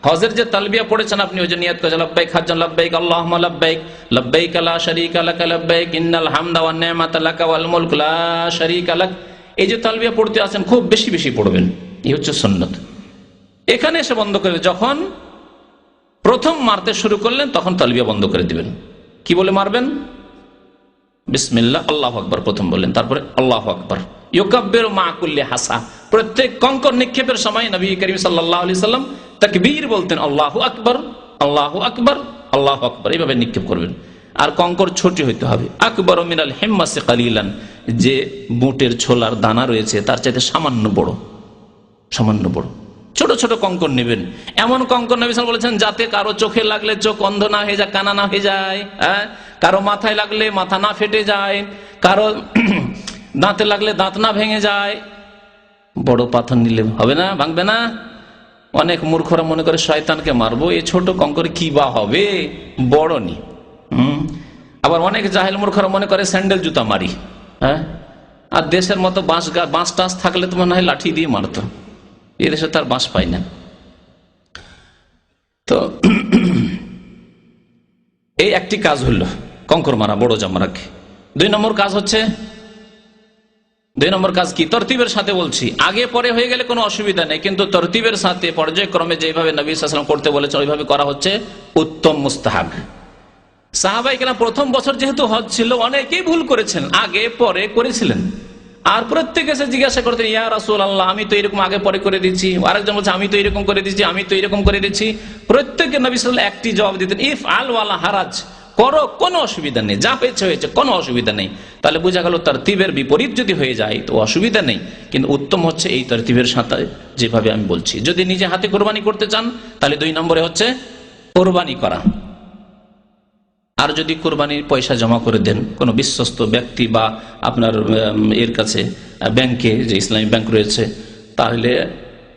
হজের যে তালবিয়া পড়েছেন আপনি, ওই যে নিয়ত করেছেন লব্বাইক হাজ্জান লব্বাইক আল্লাহুম্মা লব্বাইক লব্বাইক লা শারীকা লাকা লব্বাইক ইন্নাল হামদা ওয়ান নি'মাতা লাকা ওয়াল মুলক লা শারীকা লাক, এই যে তালবিয়া পড়তে আছেন খুব বেশি বেশি পড়বেন, এই হচ্ছে সুন্নাত। এখানে এসে বন্ধ করে, যখন প্রথম মারতে শুরু করলেন তখন তালবিয়া বন্ধ করে দিবেন। কি বলে মারবেন? বিসমিল্লাহ আল্লাহু আকবার প্রথম বললেন, তারপরে আল্লাহু আকবার। ইউকাব্বিরু মা কুল্লি হাসা, প্রত্যেক কঙ্কর নিক্ষেপের সময় নবী করিম সাল্লাল্লাহু আলাইহি সাল্লাম তাকবীর বলতেন, আল্লাহু আকবার আল্লাহু আকবার আল্লাহু আকবার, এইভাবে নিক্ষেপ করবেন। আর কঙ্কর ছোট হইতে হবে, আকবার মিনাল হিম্মাসি কালিলান, যে বুটের ছোলার দানা রয়েছে তার চাইতে সামান্য বড়, সামান্য বড় ছোট ছোট কঙ্কর নেবেন। এমন কঙ্কর নবী সাল্লাল্লাহু আলাইহি ওয়াসাল্লাম বলেছেন যাতে কারো চোখে লাগলে চোখ অন্ধ না হয়ে যায়, কানা না হয়ে যায়, কারো মাথায় লাগলে মাথা না ফেটে যায়, কারো দাঁতে লাগলে দাঁত না ভেঙে যায়। বড় পাথর নিলে হবে না, ভাঙবে না। অনেক মূর্খরা মনে করে শয়তানকে মারবো, এই ছোট কঙ্কর কি বা হবে, বড় নি। আবার অনেক জাহেল মূর্খরা মনে করে স্যান্ডেল জুতা মারি। আর দেশের মতো বাঁশ টাস থাকলে তো মনে হয় লাঠি দিয়ে মারতো, এদেশে তার বাঁশ পাই না। তো এই একটি কাজ হলো কঙ্কর মারা বড় জামরাকে। 2 নম্বর কাজ হচ্ছে, 2 নম্বর কাজ কি? তরতিবের সাথে বলছি, আগে পরে হয়ে গেলে কোনো অসুবিধা নেই, কিন্তু তরতিবের সাথে পর্যায়ক্রমে যেভাবে নবী সাল্লাল্লাহু আলাইহি ওয়াসাল্লাম করতে বলেছেন ওইভাবে করা হচ্ছে উত্তম মুস্তাহাব। সাহাবায়ে কেরাম প্রথম বছর যেহেতু হজ ছিল, অনেকেই ভুল করেছেন, আগে পরে করেছিলেন। আর প্রত্যেকে এসে জিজ্ঞাসা করতেন, ইয়া রাসূলুল্লাহ আমি তো এরকম আগে পরে করে দিচ্ছি, আরেকজন বলছে আমি তো এরকম করে দিচ্ছি, আমি তো এরকম করে দিচ্ছি। প্রত্যেকে নবী সাল্লাল্লাহু আলাইহি ওয়াসাল্লাম একটি জবাব দিতেন, ইফআল ওয়ালা হারাজ, করো কোনো অসুবিধা নেই, যা হয়েছে হয়েছে, কোনো অসুবিধা নেই। তাহলে বোঝা গেল তরতিবের বিপরীত যদি হয়ে যায় তো অসুবিধা নেই, কিন্তু উত্তম হচ্ছে এই তরতিবের সাথে যেভাবে আমি বলছি। যদি নিজে হাতে কোরবানি করতে চান তাহলে 2 নম্বরে হচ্ছে কোরবানি করা। আর যদি কোরবানির পয়সা জমা করে দেন কোনো বিশ্বস্ত ব্যক্তি বা আপনার এর কাছে, ব্যাংকে, যে ইসলামী ব্যাংক রয়েছে, তাহলে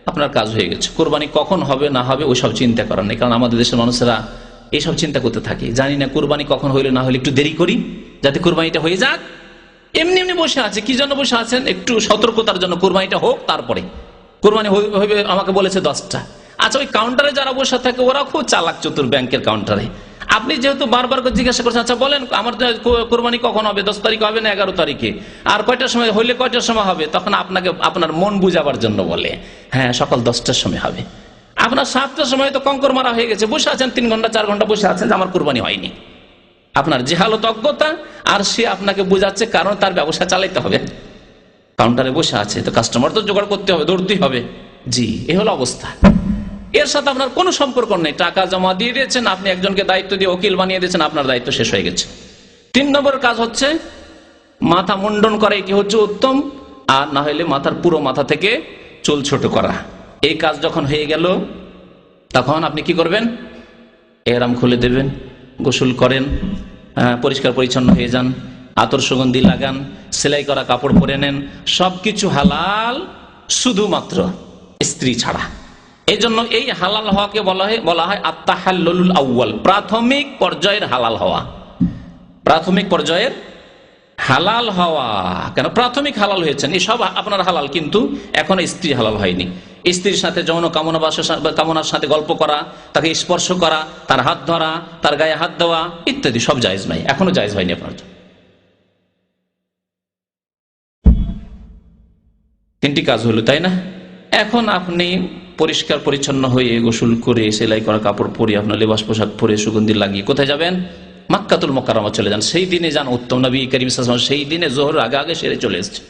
আপনার কাজ হয়ে গেছে। কোরবানি কখন হবে না হবে ওইসব চিন্তা করার নেই, কারণ আমাদের দেশের মানুষেরা এইসব চিন্তা করতে থাকে, জানি না কোরবানি কখন হইলে না হলে একটু দেরি করি যাতে কোরবানিটা হয়ে যাক। এমনি এমনি বসে আছে, কি জন্য বসে আছেন? একটু সতর্কতার জন্য, কোরবানিটা হোক তারপরে। কোরবানি হইবে আমাকে বলেছে 10টা। আচ্ছা, ওই কাউন্টারে যারা বসে থাকে ওরা খুব চালাক চতুর, ব্যাংকের কাউন্টারে। আপনি যেহেতু বারবার করে জিজ্ঞাসা করছেন, আচ্ছা বলেন আমার কোরবানি কখন হবে, 10 তারিখ হবে না 11 তারিখে, আর কয়টার সময় হইলে কয়টার সময় হবে, তখন আপনাকে আপনার মন বুঝাবার জন্য বলে হ্যাঁ সকাল 10টার সময় হবে। আপনার 7টার সময় তো কঙ্কর মারা হয়ে গেছে, বসে আছেন 3 ঘন্টা 4 ঘন্টা বসে আছেন, আমার কোরবানি হয়নি। আপনার জেহালত, অজ্ঞতা, আর সে আপনাকে বুঝাচ্ছে কারণ তার ব্যবসা চালাইতে হবে, কাউন্টারে বসে আছে, তো কাস্টমার তো জোগাড় করতে হবে, দৌড়তেই হবে। জি, এ হলো অবস্থা। এর সাথে আপনার কোনো সম্পর্ক নেই, টাকা জমা দিয়ে দিয়েছেন, আপনি একজনকে দায়িত্ব দিয়ে উকিল বানিয়ে দিয়েছেন, আপনার দায়িত্ব শেষ হয়ে গেছে। 3 নম্বর কাজ হচ্ছে মাথা মুন্ডন করা, এটি হচ্ছে উত্তম। আর না হলে মাথার পুরো মাথা থেকে চুল ছোট করা। এই কাজ যখন হয়ে গেল তখন আপনি কি করবেন? এহরাম খুলে দেবেন, গোসল করেন, পরিষ্কার পরিচ্ছন্ন হয়ে যান, আতর সুগন্ধি লাগান, সেলাই করা কাপড় পরে নেন, সবকিছু হালাল শুধুমাত্র স্ত্রী ছাড়া। এই জন্য এই হালাল হওয়াকে বলা হয় আত-তাহাল্লুল আউয়াল, প্রাথমিক পর্যায়ের হালাল হওয়া। প্রাথমিক পর্যায়ের হালাল হওয়া, কেন প্রাথমিক হালাল হয়েছেন, এসব আপনার হালাল, কিন্তু এখনো স্ত্রী হালাল হয়নি। স্ত্রীর সাথে যৌন কামনার সাথে গল্প করা, তাকে স্পর্শ করা, তার হাত ধরা, তার গায়ে হাত দেওয়া ইত্যাদি সব জায়েজ নাই, এখনো জায়েজ হয়নি আপনার। 3টি কাজ হলো, তাই না? এখন আপনি পরিষ্কার পরিচ্ছন্ন হয়ে গোসল করে সেলাই করা কাপড় পরে আপনার লেবাস পোশাক পরে সুগন্ধি লাগিয়ে কোথায় যাবেন? মক্কাতুল মুকাররমা চলে যান। সেই দিনে যান, উত্তম। নবী করিম সাল্লাল্লাহু আলাইহি ওয়াসাল্লাম সেই দিনে যোহরের আগে আগে সেরে চলে এসেছে।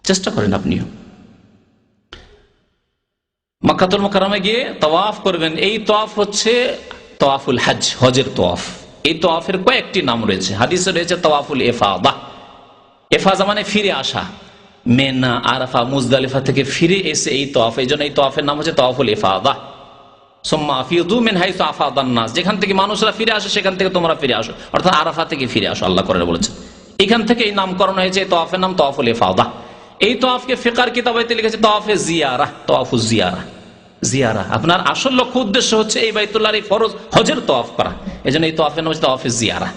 চেষ্টা করেন আপনিও মক্কাতুল মুকাররমা গিয়ে তাওয়াফ করবেন। এই তাওয়াফ হচ্ছে তাওয়াফুল হজ, হজের তাওয়াফ। এই তাওয়াফের কয়েকটি নাম রয়েছে, হাদিসে রয়েছে তাওয়াফুল ইফাদা। ইফাদা মানে ফিরে আসা, মেনা, আরাফা, মুজদালিফা থেকে ফিরে এসে এই তওয়াফ, এই জন্য এই তওয়াফের নাম হচ্ছে তওয়াফুল ইফাদা। সুম্মা আফিদু মিন হাইসু আফাদান নাস, যেখান থেকে মানুষরা ফিরে আসে সেখান থেকে তোমরা ফিরে আসো, অর্থাৎ আরাফা থেকে ফিরে আসো, আল্লাহ করে বলেছে। এখান থেকে এই নামকরণ হয়েছে এই তওয়াফের নাম তওয়াফুল ইফাদা। এই তওয়াফকে ফিকর কিতাবাইতে লিখেছে তওয়াফে জিয়ারা, তওয়াফুজ জিয়ারা। জিয়ারা আপনার আসল লক্ষ্য উদ্দেশ্য হচ্ছে এই বাইতুল্লাহর এই ফরজ হজের তওয়াফ করা, এজন্য এই তওয়াফের নাম হচ্ছে তওয়াফে জিয়ারা।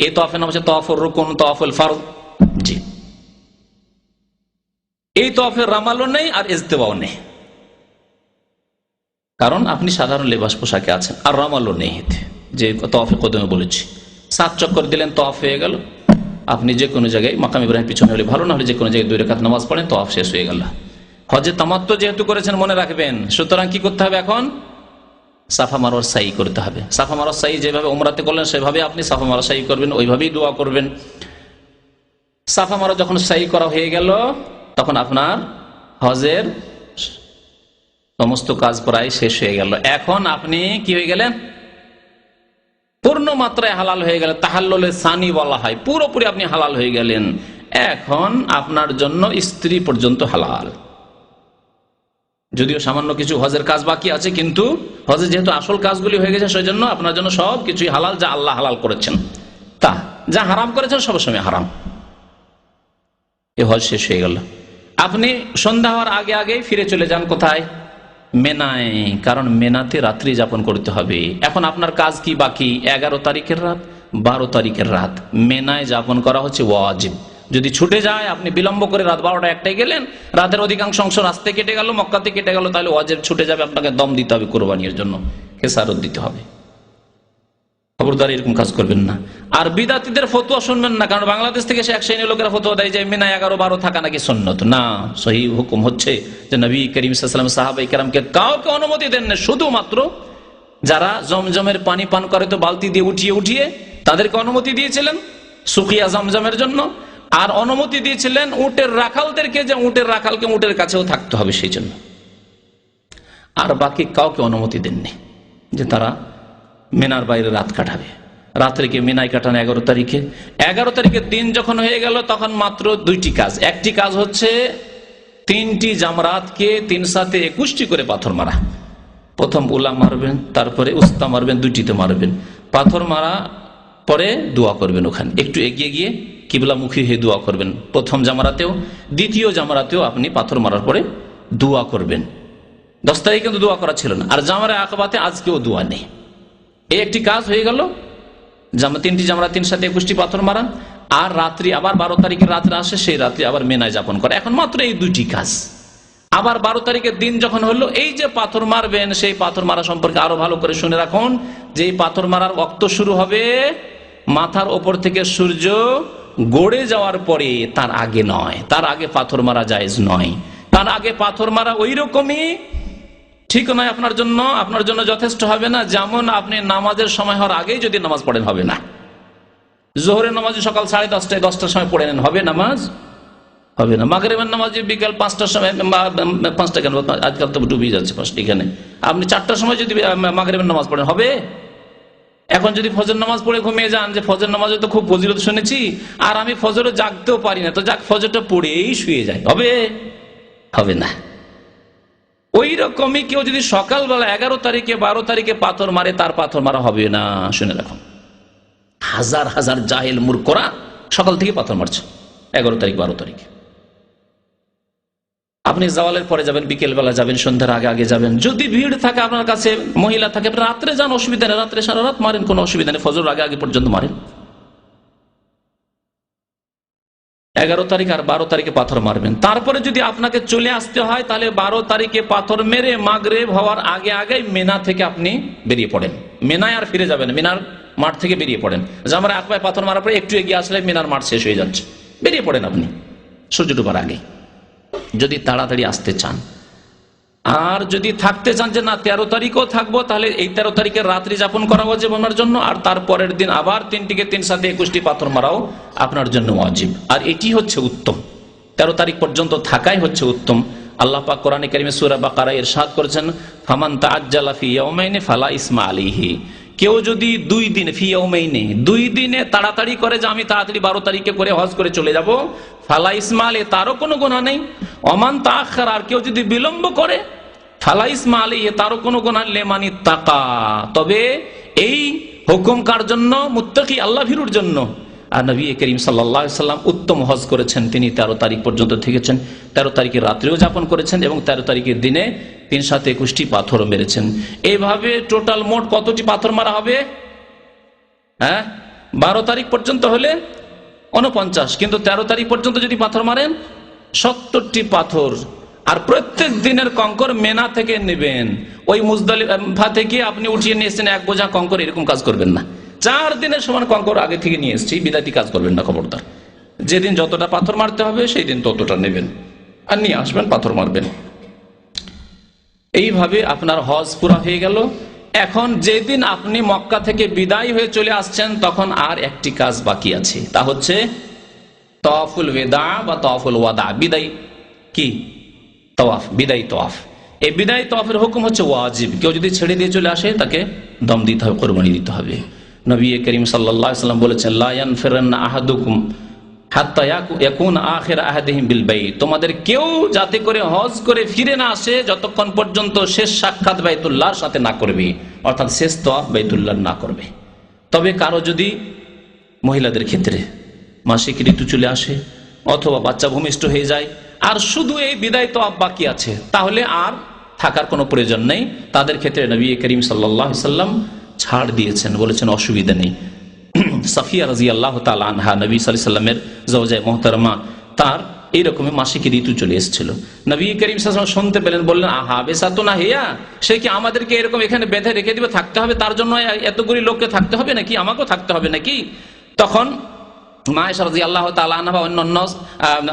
এই তওয়াফের নাম হচ্ছে তওয়াফুর রুকুন, তওয়াফুল ফরজ। জি, এই তওয়াফের রামালও নেই আর ইজতিবাও নেই, কারণ আপনি সাধারণ লেবাস পোশাকে আছেন, আর রামালও নেই এতে, যে তওয়াফে কদমে বলেছি। 7 চক্কর দিলেন, তওয়াফ হয়ে গেল। আপনি যে কোনো জায়গায় মাকাম ইব্রাহিম পিছনে হলে ভালো, না হলে যে কোনো জায়গায় 2 রাকাত নামাজ পড়েন, তওয়াফ শেষ হয়ে গেল। হজে তামাত্তু যেহেতু করেছেন মনে রাখবেন, সুতরাং কি করতে হবে? এখন সাফা মারওয়ার সাই করতে হবে। সাফা মারওয়ার সাই যেভাবে উমরাতে করলেন সেভাবে আপনি সাফা মারওয়ার সাই করবেন, ওইভাবেই দোয়া করবেন। সাফা মারওয়া যখন সাই করা হয়ে গেল, তখন আপনার হজের সমস্ত কাজ প্রায় শেষ হয়ে গেল। এখন আপনি কি হয়ে গেলেন? পূর্ণ মাত্রায় হালাল হয়ে গেলেন। তাহাল্লুলে সানি বলা হয়, পুরোপুরি আপনি হালাল হয়ে গেলেন। এখন আপনার জন্য স্ত্রী পর্যন্ত হালাল, যদিও সামান্য কিছু হজের কাজ বাকি আছে, কিন্তু হজে যেহেতু আসল কাজগুলি হয়ে গেছে, সেই জন্য আপনার জন্য সব কিছুই হালাল, যা আল্লাহ হালাল করেছেন। তা যা হারাম করেছেন সবসময় হারাম। এ হজ শেষ হয়ে গেল। আপনি সন্ধ্যা হওয়ার আগে আগে ফিরে চলে যান কোথায়? মেনায়, কারণ মেনাতে রাত্রি যাপন করতে হবে। এখন আপনার কাজ কি বাকি? 11 তারিখের রাত, 12 তারিখের রাত মেনায় যাপন করা হচ্ছে ওয়াজিব। যদি ছুটে যায়, আপনি বিলম্ব করে রাত 12টা 1টায় গেলেন, রাতের অধিকাংশ অংশ রাস্তায় কেটে গেল, মক্কাতে কেটে গেল, তাহলে ওয়াজিব ছুটে যাবে, আপনাকে দম দিতে হবে, কোরবানির জন্য খেসারত দিতে হবে। খবরদার এরকম কাজ করবেন না। আর বিদাতীদের ফতোয়া শুনবেন না, কারণ বাংলাদেশ থেকে সে এক শ্রেণীর লোকেরা ফতোয়া দেয় যে মিনা 11-12 থাকা নাকি সুন্নত। না, সহি হুকুম হচ্ছে যে নবী করিম সাল্লাল্লাহু আলাইহি ওয়াসাল্লাম সাহাবায়ে কেরামকে কাউকে অনুমতি দেন না, শুধুমাত্র যারা জমজমের পানি পান করে তো বালতি দিয়ে উঠিয়ে উঠিয়ে তাদেরকে অনুমতি দিয়েছিলেন সুকিয়া জমজমের জন্য, আর অনুমতি দিয়েছিলেন উটের রাখালদেরকে, যে উটের রাখালকে উটের কাছেও থাকতে হবে সেই জন্য। আর বাকি কাউকে অনুমতি দেননি যে তারা মিনার বাইরে রাত কাটাবে। রাত্রিকে মিনায় কাটান 11 তারিখে। 11 তারিখের দিন যখন হয়ে গেল, তখন মাত্র 2টি কাজ। একটি কাজ হচ্ছে 3টি জামরাতকে 3 সাথে 21টি করে পাথর মারা। প্রথম উলা মারবেন, তারপরে উস্তা মারবেন, 2টিতে মারবেন। পাথর মারা পরে দোয়া করবেন, ওখানে একটু এগিয়ে গিয়ে কিবলামুখী হয়ে দোয়া করবেন। প্রথম জামরাতেও দ্বিতীয় জামরাতেও আপনি পাথর মারার পরে দোয়া করবেন। 10 তারিখে কিন্তু দোয়া করা ছিল না। আর জামরে আকবাতে আজকেও দোয়া নেই। এই একটি কাজ হয়ে গেল, 3টি জামরা 3 সাথে 21টি পাথর মারা। আর রাত্রি আবার 12 তারিখের রাত্রে আসে, সেই রাত্রি আবার মেনায় যাপন করে। এখন মাত্র এই 2টি কাজ। আবার 12 তারিখের দিন যখন হলো, এই যে পাথর মারবেন, সেই পাথর মারা সম্পর্কে আরো ভালো করে শুনে রাখুন যে এই পাথর মারার ওয়াক্ত শুরু হবে মাথার ওপর থেকে সূর্য গড়ে যাওয়ার পরে, তার আগে নয়। তার আগে পাথর মারা জায়েজ নয়। তার আগে পাথর মারা ওই রকমই ঠিক নয় আপনার জন্য যথেষ্ট হবে না, যেমন আপনি নামাজের সময় হওয়ার আগেই যদি নামাজ পড়েন হবে না। জোহরের নামাজ সকাল 10:30টায় 10টার সময় পড়ে নেন, হবে নামাজ? হবে না। মাগরিবের নামাজ বিকাল 5টার সময়, 5টা কেন, আজকাল তো ডুবে যাচ্ছে 5টা, এখানে আপনি 4টার সময় যদি মাগরিবের নামাজ পড়েন হবে? এখন যদি ফজর নামাজ পড়ে ঘুমিয়ে যান, যে ফজর নামাজে তো খুব ফজিলত শুনেছি, আর আমি ফজরে জাগতেও পারি না, তো যাক ফজরটা পড়েই শুয়ে যায়, হবে? হবে না। ওই রকমই কেউ যদি সকালবেলা 11 তারিখে 12 তারিখে পাথর মারে, তার পাথর মারা হবে না। শুনে রাখুন, হাজার হাজার জাহেল মূর্খরা সকাল থেকে পাথর মারছে 11 তারিখ 12 তারিখে। আপনি জাওয়ালের পরে যাবেন, বিকেল বেলা যাবেন, সন্ধ্যার আগে আগে যাবেন। যদি ভিড় থাকে আপনার কাছে, মহিলা থাকে, রাত্রে যান, অসুবিধা নেই, রাত্রে সারা রাত মারেন, কোনো অসুবিধা নেই, ফজর আগে আগে পর্যন্ত মারেন। 11 তারিখ আর 12 তারিখে পাথর মারবেন। তারপরে যদি আপনাকে চলে আসতে হয়, তাহলে 12 তারিখে পাথর মেরে মাগরিব হওয়ার আগে আগে মেনা থেকে আপনি বেরিয়ে পড়েন। মেনায় আর ফিরে যাবেন, মিনার মাঠ থেকে বেরিয়ে পড়েন। জামরা আকবায় পাথর মারার পরে একটু এগিয়ে আসলে মিনার মাঠ শেষ হয়ে যাচ্ছে, বেরিয়ে পড়েন আপনি সূর্য ডোবার আগে, যদি তাড়াতাড়ি আসতে চান। আর যদি থাকতে চান যে না 13 তারিখও থাকবো, তাহলে এই 13 তারিখের রাত্রি যাপন করা ওয়াজিব আপনার জন্য। আর তারপরের দিন আবার 3টিকে 3 সাথে 21টি পাথর মারাও আপনার জন্য ওয়াজিব। আর এটি হচ্ছে উত্তম, 13 তারিখ পর্যন্ত থাকাই হচ্ছে উত্তম। আল্লাহ পাক কোরআনে কারিমে সূরা বাকারায় ইরশাদ করেছেন, ফামান তাআজ্জালা ফি ইয়াওমাইনি ফালা ইসমা আলাইহি। কেউ যদি 2 দিন ফি ইয়াউমাইনি 2 দিনে তাড়াতাড়ি করে যে আমি তাড়াতাড়ি 12 তারিখে করে হজ করে চলে যাব, ফালা ইসমালে, তারও কোনো গুনাহ নেই। ওমান তাআখার, আর কেউ যদি বিলম্ব করে, ফালা ইসমালে, তারও কোনো গুনাহ নেই। লেমানি তাকা, তবে এই হুকুম কার জন্য? মুত্তাকি, আল্লাহ ভীরুর জন্য। আর নবী করিম সাল্লাল্লাহু আলাইহি সাল্লাম উত্তম হজ করেছেন। তিনি 13 তারিখ পর্যন্ত থেকেছেন, 13 তারিখের রাত্রেও যাপন করেছেন এবং 13 তারিখের দিনে 321টি পাথর মেরেছেন। এইভাবে টোটাল মোট কতটি পাথর মারা হবে? 12 তারিখ পর্যন্ত হলে 49, কিন্তু 13 তারিখ পর্যন্ত যদি পাথর মারেন 70টি পাথর। আর প্রত্যেক দিনের কঙ্কর মেনা থেকে নেবেন। ওই মুজদালিফা থেকে আপনি উঠিয়ে নিয়ে এসেছেন 1 বোঝা কঙ্কর, এরকম কাজ করবেন না। 4 দিনের সমান কঙ্কর আগে থেকে নিয়ে এসেছি, বিদাতি কাজ করবেন না, খবরদার। যেদিন যতটা পাথর মারতে হবে সেই দিন ততটা নেবেন আর নিয়ে আসবেন, পাথর মারবেন। এইভাবে আপনার হজ পুরা হয়ে গেল। এখন যেদিন আপনি মক্কা থেকে বিদায় হয়ে চলে আসছেন, তখন আর একটি কাজ বাকি আছে, তা হচ্ছে তাওয়াফুল ওয়াদা বা তাওয়াফুল ওয়াদা, বিদায় কি তাওয়াফ, বিদায় তাওয়াফ। এই বিদায় তাওয়াফের হুকুম হচ্ছে ওয়াজিব। কেউ যদি ছেড়ে দিয়ে চলে আসে তাকে দম দিতে হবে, কোরবানি দিতে হবে। নবী করিম সাল্লাল্লাহু আলাইহি ওয়াসাল্লাম বলেছেন, লা ইয়ানফিরান্না আহাদুকুম হাত্তা ইয়াকুন আখির আহাদিহিম বিল বাইত, তোমাদের কেউ যাতে করে হজ করে ফিরে না আসে যতক্ষণ পর্যন্ত শেষ সাক্ষাৎ বাইতুল্লাহর সাথে না করবে, অর্থাৎ শেষ তাওয়াফ বাইতুল্লাহ না করবে। তবে কারো যদি মহিলাদের ক্ষেত্রে মাসিক ঋতু চলে আসে অথবা বাচ্চা ভূমিষ্ঠ হয়ে যায় আর শুধু এই বিদায় তাওয়াফ বাকি আছে, তাহলে আর থাকার কোনো প্রয়োজন নেই। তাদের ক্ষেত্রে নবী করিম সাল্লাল্লাহু আলাইহি ওয়াসাল্লাম ছাড় দিয়েছেন, বলেছেন অসুবিধা নেই। সাফিয়া রাদিয়াল্লাহু তাআলা আনহা, নবী সাল্লাল্লাহু আলাইহি ওয়াসাল্লামের জাওজায়ে মুহতারামা, তার এইরকমই মাসিক ঋতু চলে এসেছিল। নবী করিম সাল্লাল্লাহু আলাইহি ওয়াসাল্লাম শুনতে পেলেন, বললেন, আহা বেসাতুনা হিয়া, সে কি আমাদেরকে এরকম এখানে বেঁধে রেখে দিবে, থাকতে হবে, তার জন্য এতগুলি লোককে থাকতে হবে নাকি, আমাকেও থাকতে হবে নাকি? তখন মা আয়েশা রাদিয়াল্লাহু তাআলা আনহা অন্যান্য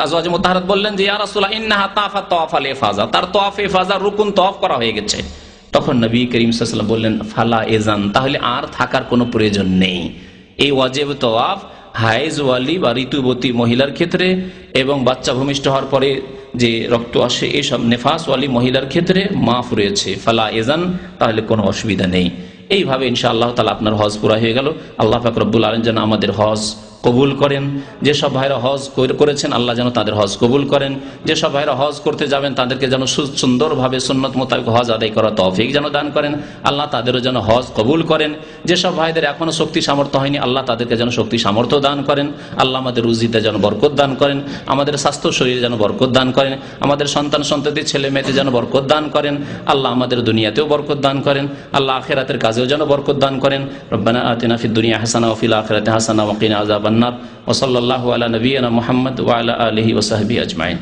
আজওয়াজে মুতাহহারাত বললেন যে, ইয়া রাসূলুল্লাহ, ইন্নাহা তাফাত তাওয়াফাল ইফাজা, তার তাওয়াফ ইফাজা রুকুন তাওয়াফ করা হয়ে গেছে। তখন নবী করিম সাল্লাল্লাহু আলাইহি ওয়াসাল্লাম বললেন, ফালা ইজান, তাহলে আর থাকার কোনো প্রয়োজন নেই। এই ওয়াজিব তাওয়াফ হায়েজওয়ালি বা ঋতুবতী মহিলার ক্ষেত্রে এবং বাচ্চা ভূমিষ্ঠ হওয়ার পরে যে রক্ত আসে এইসব নেফাসওয়ালি মহিলার ক্ষেত্রে মাফ রয়েছে, ফালা ইজান, তাহলে কোনো অসুবিধা নেই। এইভাবে ইনশাআল্লাহ তাআলা আপনার হজ পুরা হয়ে গেল। আল্লাহ পাক রব্বুল আলামিন যেন আমাদের হজ কবুল করেন। যেসব ভাইরা হজ করেছেন আল্লাহ যেন তাদের হজ কবুল করেন। যেসব ভাইরা হজ করতে যাবেন তাদেরকে যেন সুন্দরভাবে সুন্নত মোতাবেক হজ আদায় করার তৌফিক যেন দান করেন। আল্লাহ তাদেরও যেন হজ কবুল করেন। যেসব ভাইদের এখনো শক্তি সামর্থ্য হয়নি আল্লাহ তাদেরকে যেন শক্তি সামর্থ্য দান করেন। আল্লাহ আমাদের রুজিতে যেন বরকত দান করেন, আমাদের স্বাস্থ্য শরীরে যেন বরকত দান করেন, আমাদের সন্তান সন্ততি ছেলে মেয়েতে যেন বরকত দান করেন। আল্লাহ আমাদের দুনিয়াতেও বরকত দান করেন, আল্লাহ আখিরাতের কাজেও যেন বরকত দান করেন। রব্বানা আতিনা ফিদ দুনিয়া হাসানা ওয়া ফিল আখিরাতি হাসানা ওয়া কিনা আযাবান নার। ওয়া সাল্লাল্লাহু আলা নবিয়িনা মুহাম্মদ ওয়া আলা আলিহি ওয়া সাহবিহি আজমাইন।